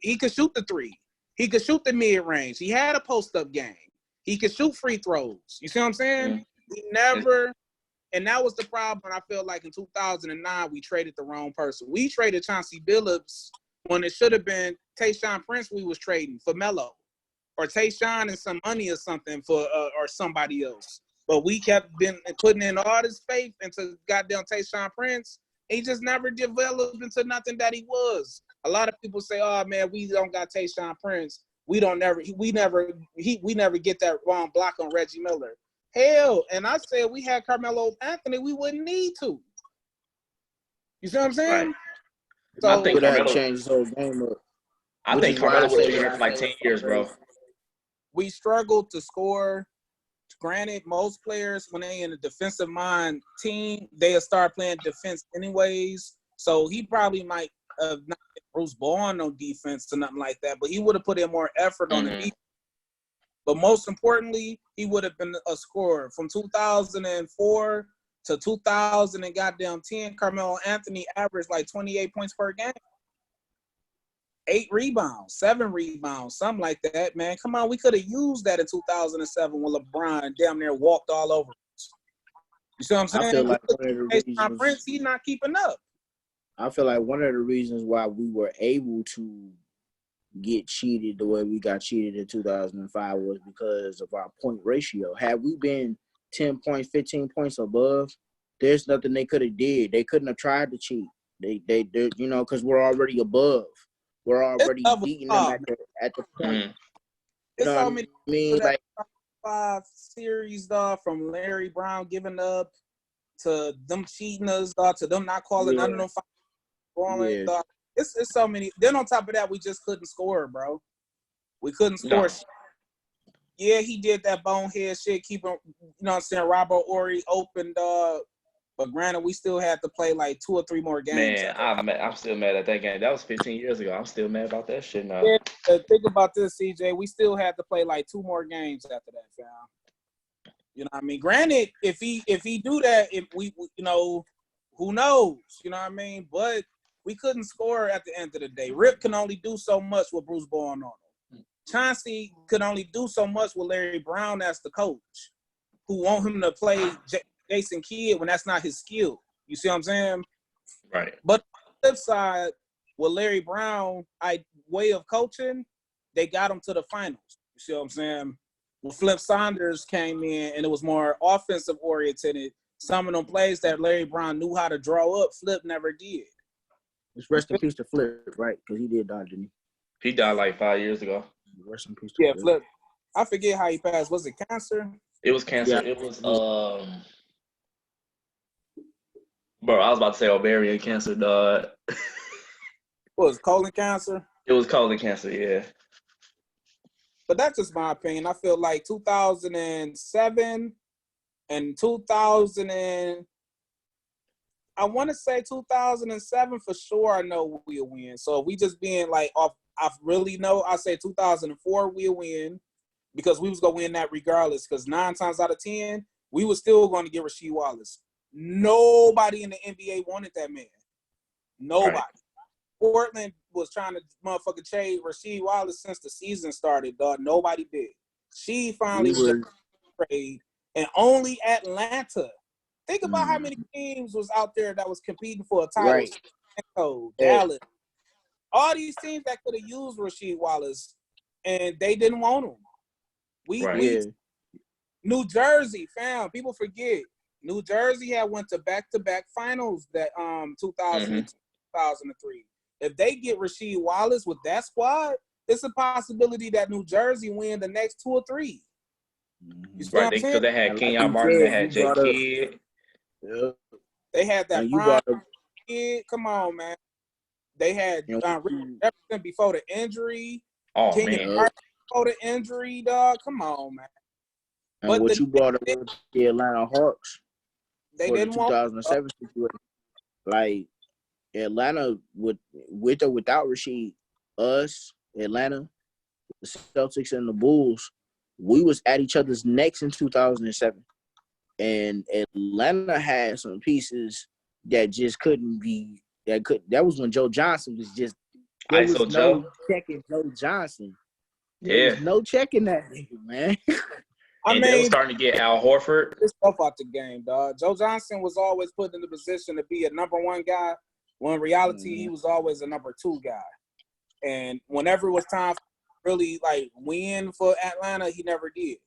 Speaker 2: He could shoot the three. He could shoot the mid-range. He had a post-up game. He could shoot free throws. You see what I'm saying? Mm-hmm. He never – and that was the problem. I feel like in 2009, we traded the wrong person. We traded Chauncey Billups when it should have been Tayshaun Prince we was trading for Melo, or Tayshaun and some money or something for or somebody else. But we kept putting in all this faith into goddamn Tayshaun Prince. He just never developed into nothing that he was. A lot of people say, "Oh man, we don't got Tayshaun Prince. We never get that wrong block on Reggie Miller." Hell, and I said we had Carmelo Anthony, we wouldn't need to. You see what I'm saying?
Speaker 1: Right.
Speaker 2: So
Speaker 1: I think
Speaker 3: Carmelo changed his whole game up.
Speaker 1: I think Carmelo would have been here for like 10 years, bro.
Speaker 2: we struggled to score. Granted, most players, when they in a defensive mind team, they'll start playing defense anyways. So he probably might have not been Bruce Bowen on defense or nothing like that, but he would have put in more effort on the defense. But most importantly, he would have been a scorer. From 2004 to 2010, Carmelo Anthony averaged like 28 points per game. 8 rebounds, 7 rebounds, something like that, man. Come on, we could have used that in 2007 when LeBron damn near walked all over us. You see what I'm saying?
Speaker 3: I feel like one of the reasons,
Speaker 2: Prince, he's not keeping up.
Speaker 3: I feel like one of the reasons why we were able to get cheated the way we got cheated in 2005 was because of our point ratio. Had we been 10 points, 15 points above, there's nothing they could have did. They couldn't have tried to cheat. They you know, because we're already above. We're already beating them at the point.
Speaker 2: It's so many.
Speaker 3: I mean, like
Speaker 2: 5 series, from Larry Brown giving up to them cheating us, to them not calling none of them scoring. It's so many. Then on top of that, we just couldn't score, bro. We couldn't score. No. Yeah, he did that bonehead shit, keeping, you know what I'm saying, Robert Horry opened, but granted, we still had to play like 2 or 3 more games.
Speaker 1: Man, I'm still mad at that game. That was 15 years ago. I'm still mad about that shit now.
Speaker 2: Yeah, think about this, CJ. We still had to play like 2 more games after that, fam. You know what I mean? Granted, if he do that, if we you know, who knows? You know what I mean? But we couldn't score at the end of the day. Rip can only do so much with Bruce Bowen on him. Chauncey could only do so much with Larry Brown as the coach, who want him to play Jason Kidd when that's not his skill. You see what I'm saying?
Speaker 1: Right.
Speaker 2: But on the flip side, with Larry Brown, way of coaching, they got him to the finals. You see what I'm saying? When Flip Saunders came in and it was more offensive oriented, some of them plays that Larry Brown knew how to draw up, Flip never did.
Speaker 3: Just rest in peace to Flip, right? Because he did die, didn't he?
Speaker 1: He died like 5 years ago.
Speaker 3: Rest in peace to
Speaker 2: Flip. I forget how he passed. Was it cancer?
Speaker 1: It was cancer.
Speaker 3: Yeah.
Speaker 1: It was bro, I was about to say ovarian cancer, dog.
Speaker 2: What was it, colon cancer?
Speaker 1: It was colon cancer, yeah.
Speaker 2: But that's just my opinion. I feel like 2007 and 2000 I want to say 2007 for sure. I know we'll win. So if we just being like off, I really know. I say 2004 we'll win because we was gonna win that regardless. Because 9 times out of 10 we were still going to get Rasheed Wallace. Nobody in the NBA wanted that man. Nobody. Right. Portland was trying to motherfucking trade Rasheed Wallace since the season started, dog. Nobody did. She finally trade, and only Atlanta. Think about how many teams was out there that was competing for a title. Right. Dallas. All these teams that could have used Rasheed Wallace, and they didn't want him. We New Jersey, fam. People forget. New Jersey had went to back-to-back finals that 2003. If they get Rasheed Wallace with that squad, it's a possibility that New Jersey win the next 2 or 3.
Speaker 1: Right, because they had Kenyon Martin, they had Jay Kidd.
Speaker 3: Yeah.
Speaker 2: They had that prime kid. Come on, man. They had Jefferson before the injury.
Speaker 1: Oh, Kenyon
Speaker 2: Martin before the injury, dog. Come on, man.
Speaker 3: And but what you brought up with the Atlanta Hawks
Speaker 2: they
Speaker 3: for
Speaker 2: didn't
Speaker 3: the 2007 situation, like Atlanta with or without Rasheed, us, Atlanta, the Celtics, and the Bulls, we was at each other's necks in 2007. And Atlanta had some pieces that just couldn't be that was when Joe Johnson was just there was no checking Joe Johnson. There was no checking that nigga, man.
Speaker 1: And they were starting to get Al Horford.
Speaker 2: This stuff out the game, dog. Joe Johnson was always put in the position to be a number 1 guy, when in reality he was always a number 2 guy. And whenever it was time to really like win for Atlanta, he never did.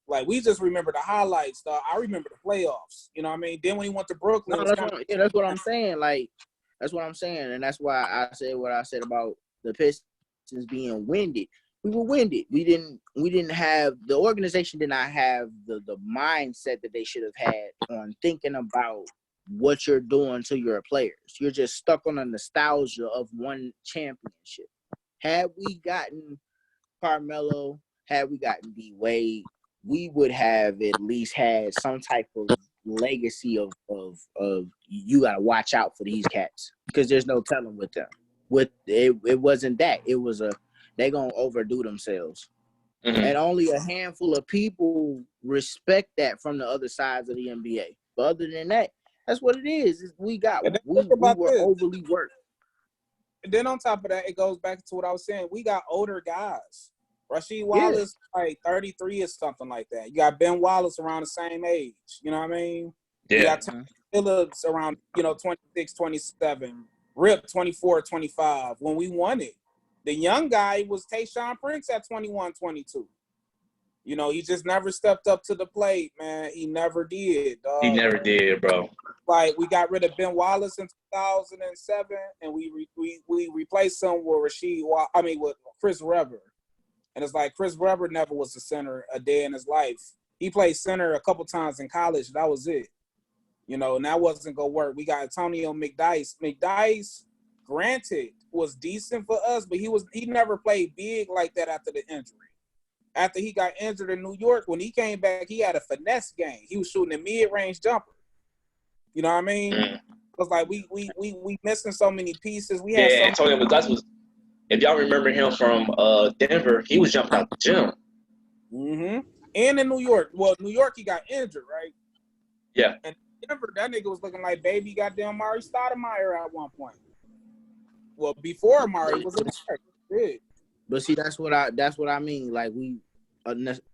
Speaker 2: Like, we just remember the highlights, dog. I remember the playoffs. You know what I mean? Then when he went to Brooklyn,
Speaker 3: that's what I'm saying. Like, that's what I'm saying, and that's why I said what I said about the Pistons being winded. We were winded. We didn't have the organization did not have the mindset that they should have had on thinking about what you're doing to your players. You're just stuck on the nostalgia of one championship. Had we gotten Carmelo, had we gotten D Wade, we would have at least had some type of legacy of you got to watch out for these cats because there's no telling with them. With it wasn't that. It was they gonna overdo themselves, and only a handful of people respect that from the other sides of the NBA. But other than that, that's what it is. We were
Speaker 2: this.
Speaker 3: overly worked.
Speaker 2: And then on top of that, it goes back to what I was saying. We got older guys. Rasheed Wallace, like 33 or something like that. You got Ben Wallace around the same age. You know what I mean?
Speaker 1: Yeah.
Speaker 2: You got Tom Phillips around, 26, 27. Rip, 24, 25. When we won it. The young guy was Tayshaun Prince at 21, 22. He just never stepped up to the plate, man. He never did, dog.
Speaker 1: He never did, bro.
Speaker 2: Like, we got rid of Ben Wallace in 2007, and we replaced him with with Chris Webber. And it's like Chris Webber never was a center a day in his life. He played center a couple times in college. That was it. And that wasn't going to work. We got Antonio McDyess. McDyess, granted, was decent for us, but he never played big like that after the injury. After he got injured in New York, when he came back, he had a finesse game. He was shooting a mid-range jumper. You know what I mean? It was like we missing so many pieces. We had
Speaker 1: Antonio McDyess was. If y'all remember him from Denver, he was jumping out the gym.
Speaker 2: Mm-hmm. And in New York. Well, New York, he got injured, right?
Speaker 1: Yeah.
Speaker 2: And Denver, that nigga was looking like baby goddamn Mari Stoudemire at one point. Well, before Mari was in
Speaker 3: But see, that's what I mean. Like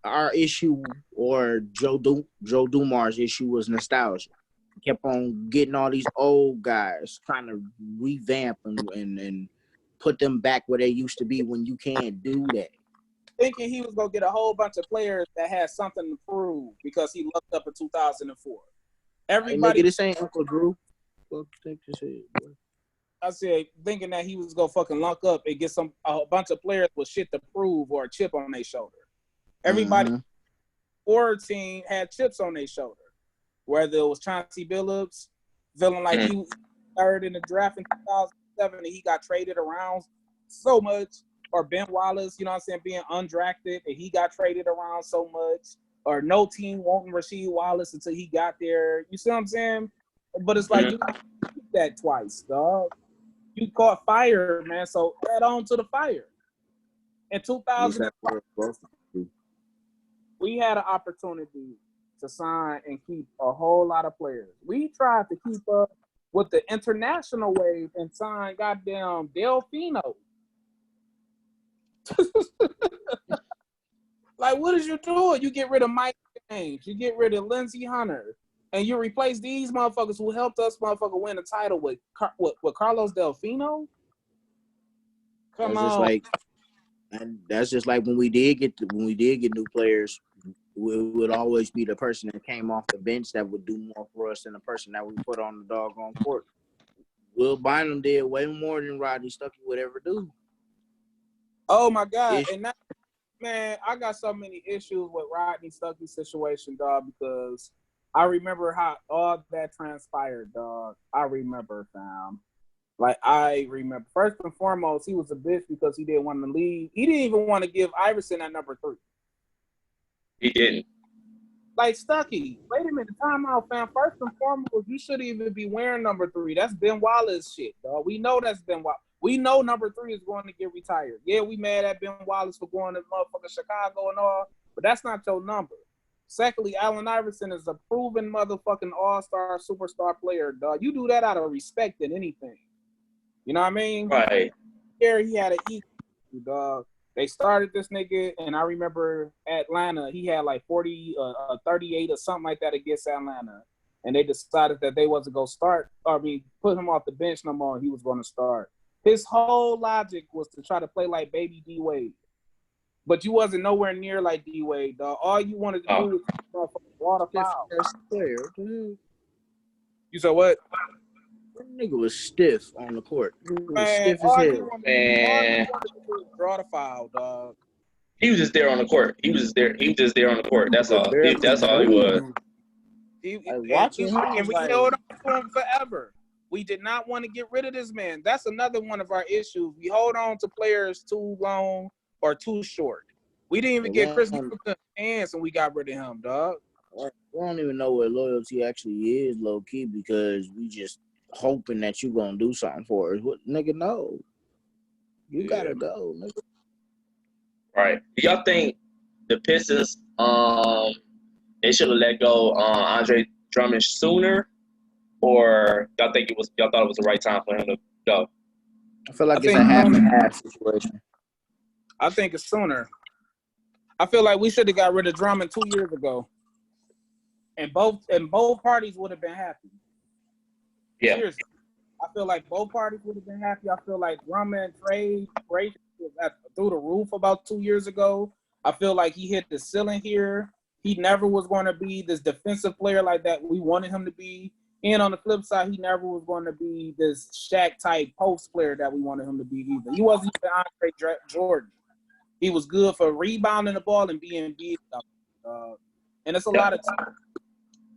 Speaker 3: our issue or Joe Dumar's issue was nostalgia. Kept on getting all these old guys, trying to revamp and put them back where they used to be when you can't do that.
Speaker 2: Thinking he was going to get a whole bunch of players that had something to prove because he looked up in 2004. Everybody.
Speaker 3: This ain't Uncle Drew.
Speaker 2: I said, thinking that he was going to fucking lunk up and get a bunch of players with shit to prove or a chip on their shoulder. Everybody, or team had chips on their shoulder. Whether it was Chauncey Billups, feeling like he was third in the draft in 2007 and he got traded around so much, or Ben Wallace, being undrafted and he got traded around so much, or no team wanting Rasheed Wallace until he got there. You see what I'm saying? But it's like you did that twice, dog. You caught fire, man, so add on to the fire. In 2005, we had an opportunity to sign and keep a whole lot of players. We tried to keep up with the international wave and sign goddamn Delfino. Like, what is you doing? You get rid of Mike James, you get rid of Lindsey Hunter, and you replace these motherfuckers who helped us motherfucker win the title with Carlos Delfino? Come on.
Speaker 3: That's just like when we did get new players, it would always be the person that came off the bench that would do more for us than the person that we put on the doggone court. Will Bynum did way more than Rodney Stuckey would ever do.
Speaker 2: Oh my God. And that, man, I got so many issues with Rodney Stuckey's situation, dog, because I remember how all that transpired, dog. I remember, fam. Like, I remember. First and foremost, he was a bitch because he didn't want to leave. He didn't even want to give Iverson that number 3.
Speaker 1: He didn't.
Speaker 2: Like, Stuckey, wait a minute, time out, fam. First and foremost, you shouldn't even be wearing number 3. That's Ben Wallace shit, dog. We know that's Ben Wallace. We know number 3 is going to get retired. Yeah, we mad at Ben Wallace for going to motherfucking Chicago and all, but that's not your number. Secondly, Allen Iverson is a proven motherfucking all-star, superstar player, dog. You do that out of respect than anything. You know what I mean?
Speaker 1: Right.
Speaker 2: Here he had an ego, dog. They started this nigga, and I remember Atlanta, he had like 38 or something like that against Atlanta. And they decided that they wasn't going to put him off the bench no more, and he was going to start. His whole logic was to try to play like baby D-Wade. But you wasn't nowhere near like D-Wade, dog. All you wanted to do was draw the foul. You said what?
Speaker 3: That nigga was stiff on the court.
Speaker 2: Man,
Speaker 3: stiff as hell.
Speaker 2: All you wanted to do was draw the foul, dog.
Speaker 1: He was just there on the court. He was just there on the court. That's all. That's all he was.
Speaker 2: We held on to him forever. We did not want to get rid of this man. That's another one of our issues. We hold on to players too long or too short. We didn't even
Speaker 3: We
Speaker 2: get Chris
Speaker 3: don't,
Speaker 2: Middleton a chance, and we got rid of him, dog.
Speaker 3: we don't even know what loyalty actually is, low key, because we just hoping that you gonna do something for us. What nigga? No, you gotta go, nigga.
Speaker 1: Right. Do y'all think the Pistons they should have let go Andre Drummond sooner, or y'all thought it was the right time for him to go?
Speaker 3: I feel
Speaker 2: I
Speaker 3: like it's
Speaker 2: think
Speaker 3: a half and half situation.
Speaker 2: I think it's sooner. I feel like we should have got rid of Drummond 2 years ago, and both parties would have been happy.
Speaker 1: Yeah.
Speaker 2: Seriously, I feel like both parties would have been happy. I feel like Drummond trade rate was through the roof about 2 years ago. I feel like he hit the ceiling here. He never was going to be this defensive player like that we wanted him to be. And on the flip side, he never was going to be this Shaq type post player that we wanted him to be either. He wasn't even Andre Jordan. He was good for rebounding the ball and being big. And it's a lot of teams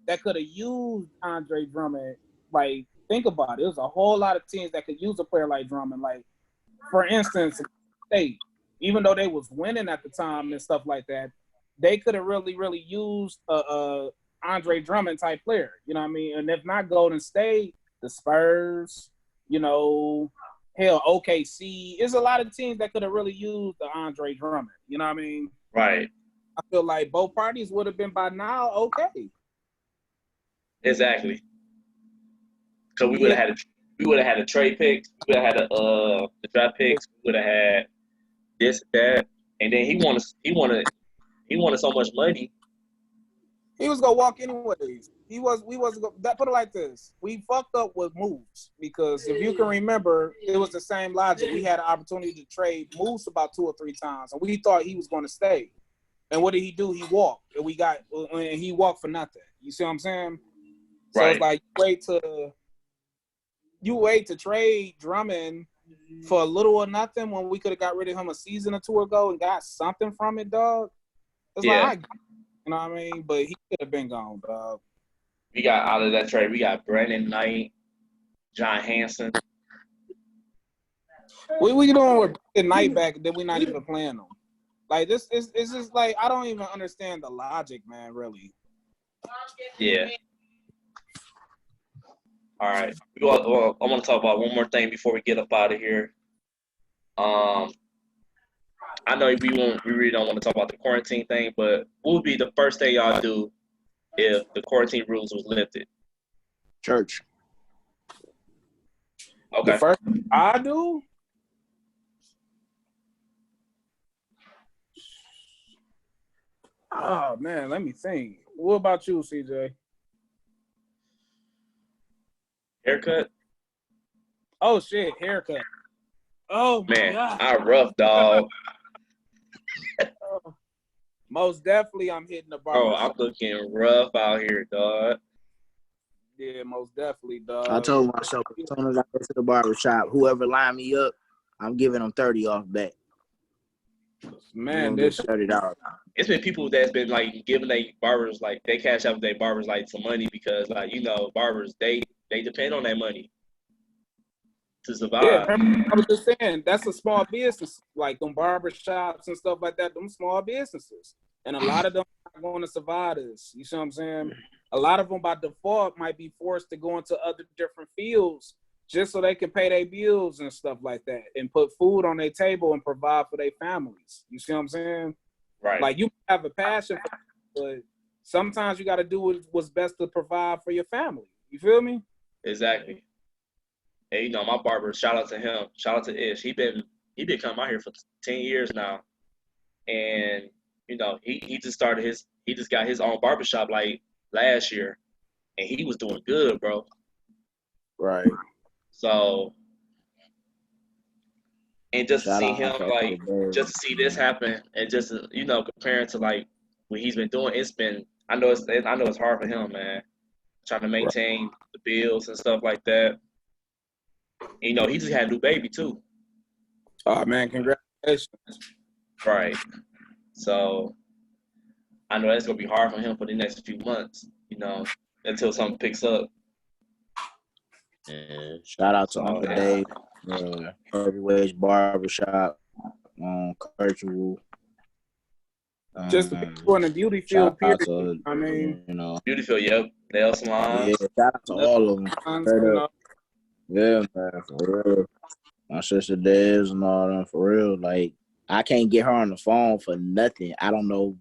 Speaker 2: that could have used Andre Drummond. Like, think about it. There's a whole lot of teams that could use a player like Drummond. Like, for instance, State, even though they was winning at the time and stuff like that, they could have really, really used a Andre Drummond type player. You know what I mean? And if not Golden State, the Spurs, you know, hell, OKC. There's a lot of teams that could have really used the Andre Drummond. You know what I mean?
Speaker 1: Right.
Speaker 2: I feel like both parties would have been by now okay.
Speaker 1: Exactly. Because we would have had a trade picks, we would have had the draft picks, we would have had this, that, and then he wanted so much money.
Speaker 2: He was gonna walk anyways. We wasn't gonna that put it like this. We fucked up with Moose because if you can remember, it was the same logic. We had an opportunity to trade Moose about 2 or 3 times, and we thought he was gonna stay. And what did he do? He walked, and he walked for nothing. You see what I'm saying? So
Speaker 1: Right.
Speaker 2: it's like you wait to trade Drummond for a little or nothing when we could have got rid of him a season or 2 ago and got something from it, dog. It's like, you know what I mean? But he could have been gone, dog.
Speaker 1: We got out of that trade. We got Brandon Knight, John Hanson.
Speaker 2: What we doing with the night back that we're not even playing them? Like this is it's just like I don't even understand the logic, man. Really.
Speaker 1: Yeah. All right. Well, I want to talk about one more thing before we get up out of here. I know we really don't want to talk about the quarantine thing, but what would be the first thing y'all do if the quarantine rules was lifted?
Speaker 3: Church.
Speaker 1: Okay.
Speaker 2: The first thing I do. Oh man, let me think. What about you, CJ?
Speaker 1: Haircut?
Speaker 2: Oh shit, haircut. Oh
Speaker 1: man,
Speaker 2: God.
Speaker 1: I rough, dog.
Speaker 2: Most definitely, I'm hitting the barber.
Speaker 1: Bro, I'm looking rough out here, dog.
Speaker 2: Yeah, most definitely, dog.
Speaker 3: I told myself as soon as I get to the barbershop, whoever line me up, I'm giving them 30 off back.
Speaker 2: Man, this
Speaker 3: $30.
Speaker 1: It's been people that's been like giving their barbers like they cash out their barbers like some money because like barbers they depend on that money to survive.
Speaker 2: Yeah, I was just saying that's a small business, like them barber shops and stuff like that. Them small businesses, and a lot of them are going to survive this. You see what I'm saying? A lot of them by default might be forced to go into other different fields just so they can pay their bills and stuff like that, and put food on their table and provide for their families. You see what I'm saying?
Speaker 1: Right.
Speaker 2: Like you have a passion for it, but sometimes you got to do what's best to provide for your family. You feel me?
Speaker 1: Exactly. And my barber, shout out to him. Shout out to Ish. He been coming out here for 10 years now. And he just got his own barbershop like last year. And he was doing good, bro.
Speaker 3: Right.
Speaker 1: So and just
Speaker 3: Shout
Speaker 1: to see
Speaker 3: out
Speaker 1: him
Speaker 3: to
Speaker 1: like
Speaker 3: everybody.
Speaker 1: just to see this happen and just comparing to like what he's been doing, I know it's hard for him, man. Trying to maintain the bills and stuff like that. And, he just had a new baby too.
Speaker 2: Oh man, congratulations.
Speaker 1: Right. So I know that's gonna be hard for him for the next few months, until something picks up.
Speaker 3: Yeah. Shout out to Uncle Dave, Heavyweights Barbershop, Kirchwood.
Speaker 2: Just the people in the beauty
Speaker 3: Shout
Speaker 2: field,
Speaker 3: out
Speaker 2: period.
Speaker 3: to,
Speaker 2: I mean,
Speaker 1: Beautiful, yep. Nail
Speaker 3: yeah,
Speaker 1: salons.
Speaker 3: shout out to all of them.
Speaker 2: lines,
Speaker 3: Straight up. Yeah, man, for real. My sister Dez and all them, for real. Like, I can't get her on the phone for nothing. I don't know,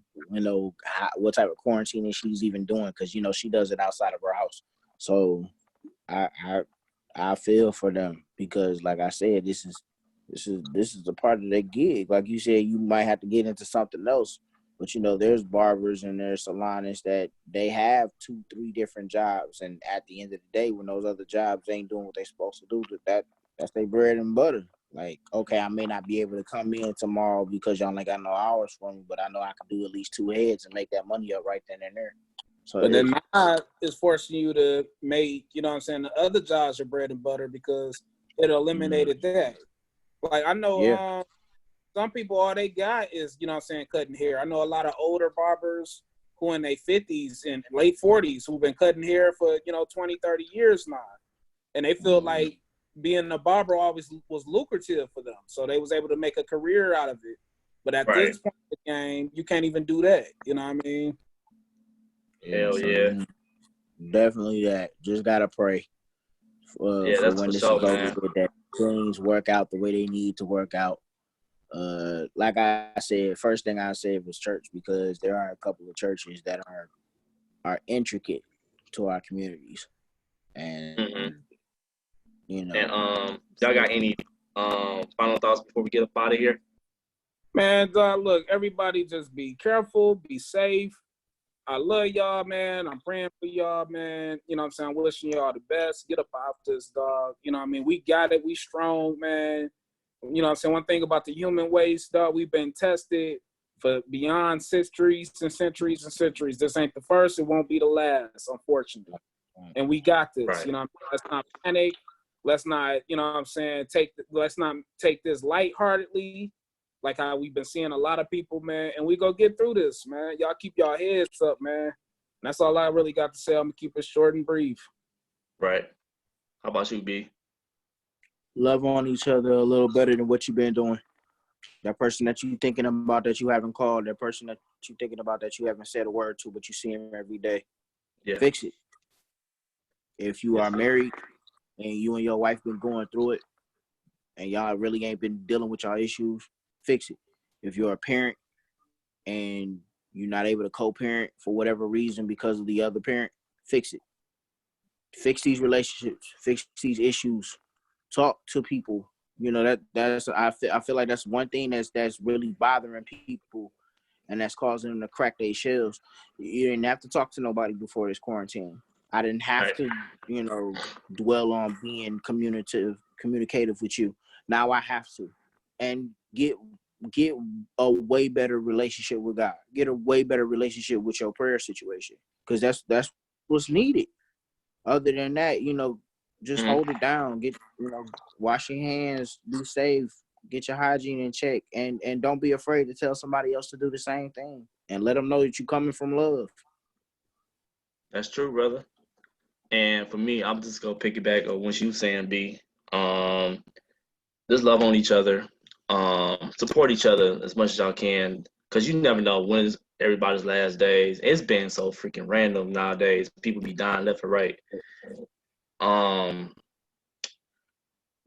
Speaker 3: what type of quarantining she's even doing, because she does it outside of her house. So I I I feel for them, because, like I said, this is a part of their gig. Like you said, you might have to get into something else, but there's barbers and there's salonists that they have 2-3 different jobs, and at the end of the day, when those other jobs ain't doing what they're supposed to do, that's their bread and butter. Like, okay, I may not be able to come in tomorrow because y'all ain't got no hours for me, but I know I can do at least 2 heads and make that money up right then and there. So
Speaker 2: but then now it's forcing you to make, you know what I'm saying, the other jobs are bread and butter because it eliminated that. Like, I know
Speaker 3: yeah,
Speaker 2: some people, all they got is, you know what I'm saying, cutting hair. I know a lot of older barbers who in their 50s and late 40s who've been cutting hair for, 20, 30 years now. And they feel like being a barber always was lucrative for them. So they was able to make a career out of it. But at
Speaker 1: Right.
Speaker 2: this point in the game, you can't even do that. You know what I mean?
Speaker 1: Hell yeah.
Speaker 3: Definitely that. Just gotta pray for
Speaker 1: That's
Speaker 3: when
Speaker 1: for
Speaker 3: this
Speaker 1: sure,
Speaker 3: is over
Speaker 1: man.
Speaker 3: with, that things work out the way they need to work out. Like I said, first thing I said was church, because there are a couple of churches that are intricate to our communities, and
Speaker 1: Mm-hmm.
Speaker 3: you know,
Speaker 1: And y'all got any final thoughts before we get up out of here?
Speaker 2: Man, dog, look, everybody just be careful, be safe. I love y'all, man. I'm praying for y'all, man. You know what I'm saying? I'm wishing y'all the best. Get up out this, dog. You know what I mean? We got it. We strong, man. You know what I'm saying? One thing about the human waste, dog, we've been tested for beyond centuries and centuries and centuries. This ain't the first. It won't be the last, unfortunately. And we got this.
Speaker 1: Right.
Speaker 2: You know what I mean? Let's not panic. Let's not, you know what I'm saying, let's not take this lightheartedly, like how we've been seeing a lot of people, man. And we go get through this, man. Y'all keep y'all heads up, man. And that's all I really got to say. I'm going to keep it short and brief.
Speaker 1: Right. How about you, B?
Speaker 3: love on each other a little better than what you've been doing. That person that you thinking about that you haven't called, that person that you thinking about that you haven't said a word to, but you see him every day.
Speaker 1: Yeah.
Speaker 3: Fix it. If you are married and you and your wife been going through it and y'all really ain't been dealing with y'all issues, fix it. If you're a parent and you're not able to co-parent for whatever reason because of the other parent, fix it. Fix these relationships, fix these issues, talk to people. I feel like that's one thing that's really bothering people, and that's causing them to crack their shells. You didn't have to talk to nobody before this quarantine. I didn't have
Speaker 1: Right.
Speaker 3: to, dwell on being communicative with you. Now I have to, and get a way better relationship with God. Get a way better relationship with your prayer situation, because that's what's needed. Other than that, just hold it down. Wash your hands, be safe, get your hygiene in check, and don't be afraid to tell somebody else to do the same thing, and let them know that you're coming from love.
Speaker 1: That's true, brother. And for me, I'm just gonna piggyback on what you saying, B. Um, just love on each other. Support each other as much as y'all can, because you never know when's everybody's last days. It's been so freaking random nowadays. People be dying left or right. Um,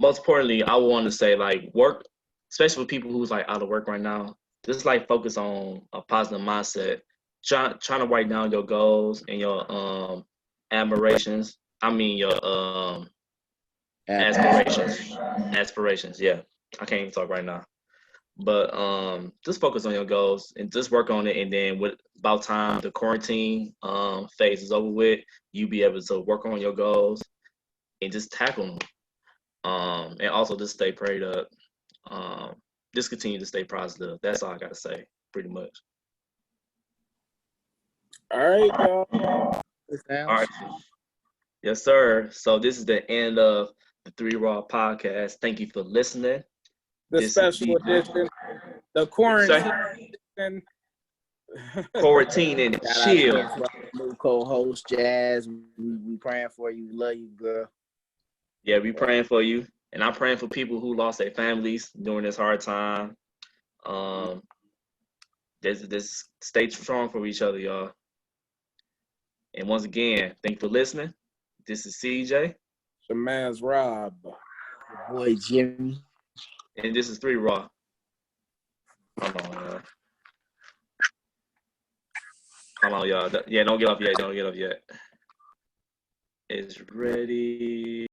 Speaker 1: Most importantly, I want to say like work, especially with people who's like out of work right now. Just like focus on a positive mindset. Trying to write down your goals and your admirations. I mean your aspirations. Aspirations. Yeah, I can't even talk right now. But just focus on your goals and just work on it. And then with about time the quarantine phase is over with, you be able to work on your goals and just tackle them. And also just stay prayed up. Um, just continue to stay positive. That's all I gotta say, pretty much.
Speaker 2: All right, y'all.
Speaker 1: All right. Yes, sir. So this is the end of the Three Raw podcast. Thank you for listening.
Speaker 2: The
Speaker 1: This is
Speaker 2: special
Speaker 1: the
Speaker 2: edition, the quarantine edition.
Speaker 1: quarantine and
Speaker 3: Shout out
Speaker 1: chill.
Speaker 3: to our new co-host Jazz. We praying for you. Love you, girl.
Speaker 1: Yeah, we praying for you, and I'm praying for people who lost their families during this hard time. Um, This stay strong for each other, y'all. And once again, thank you for listening. This is CJ.
Speaker 2: The man's Rob.
Speaker 3: Boy, Jimmy.
Speaker 1: And this is 3 Raw. Hold on, y'all. Hold on, y'all. Yeah, don't get off yet. Don't get off yet. It's ready.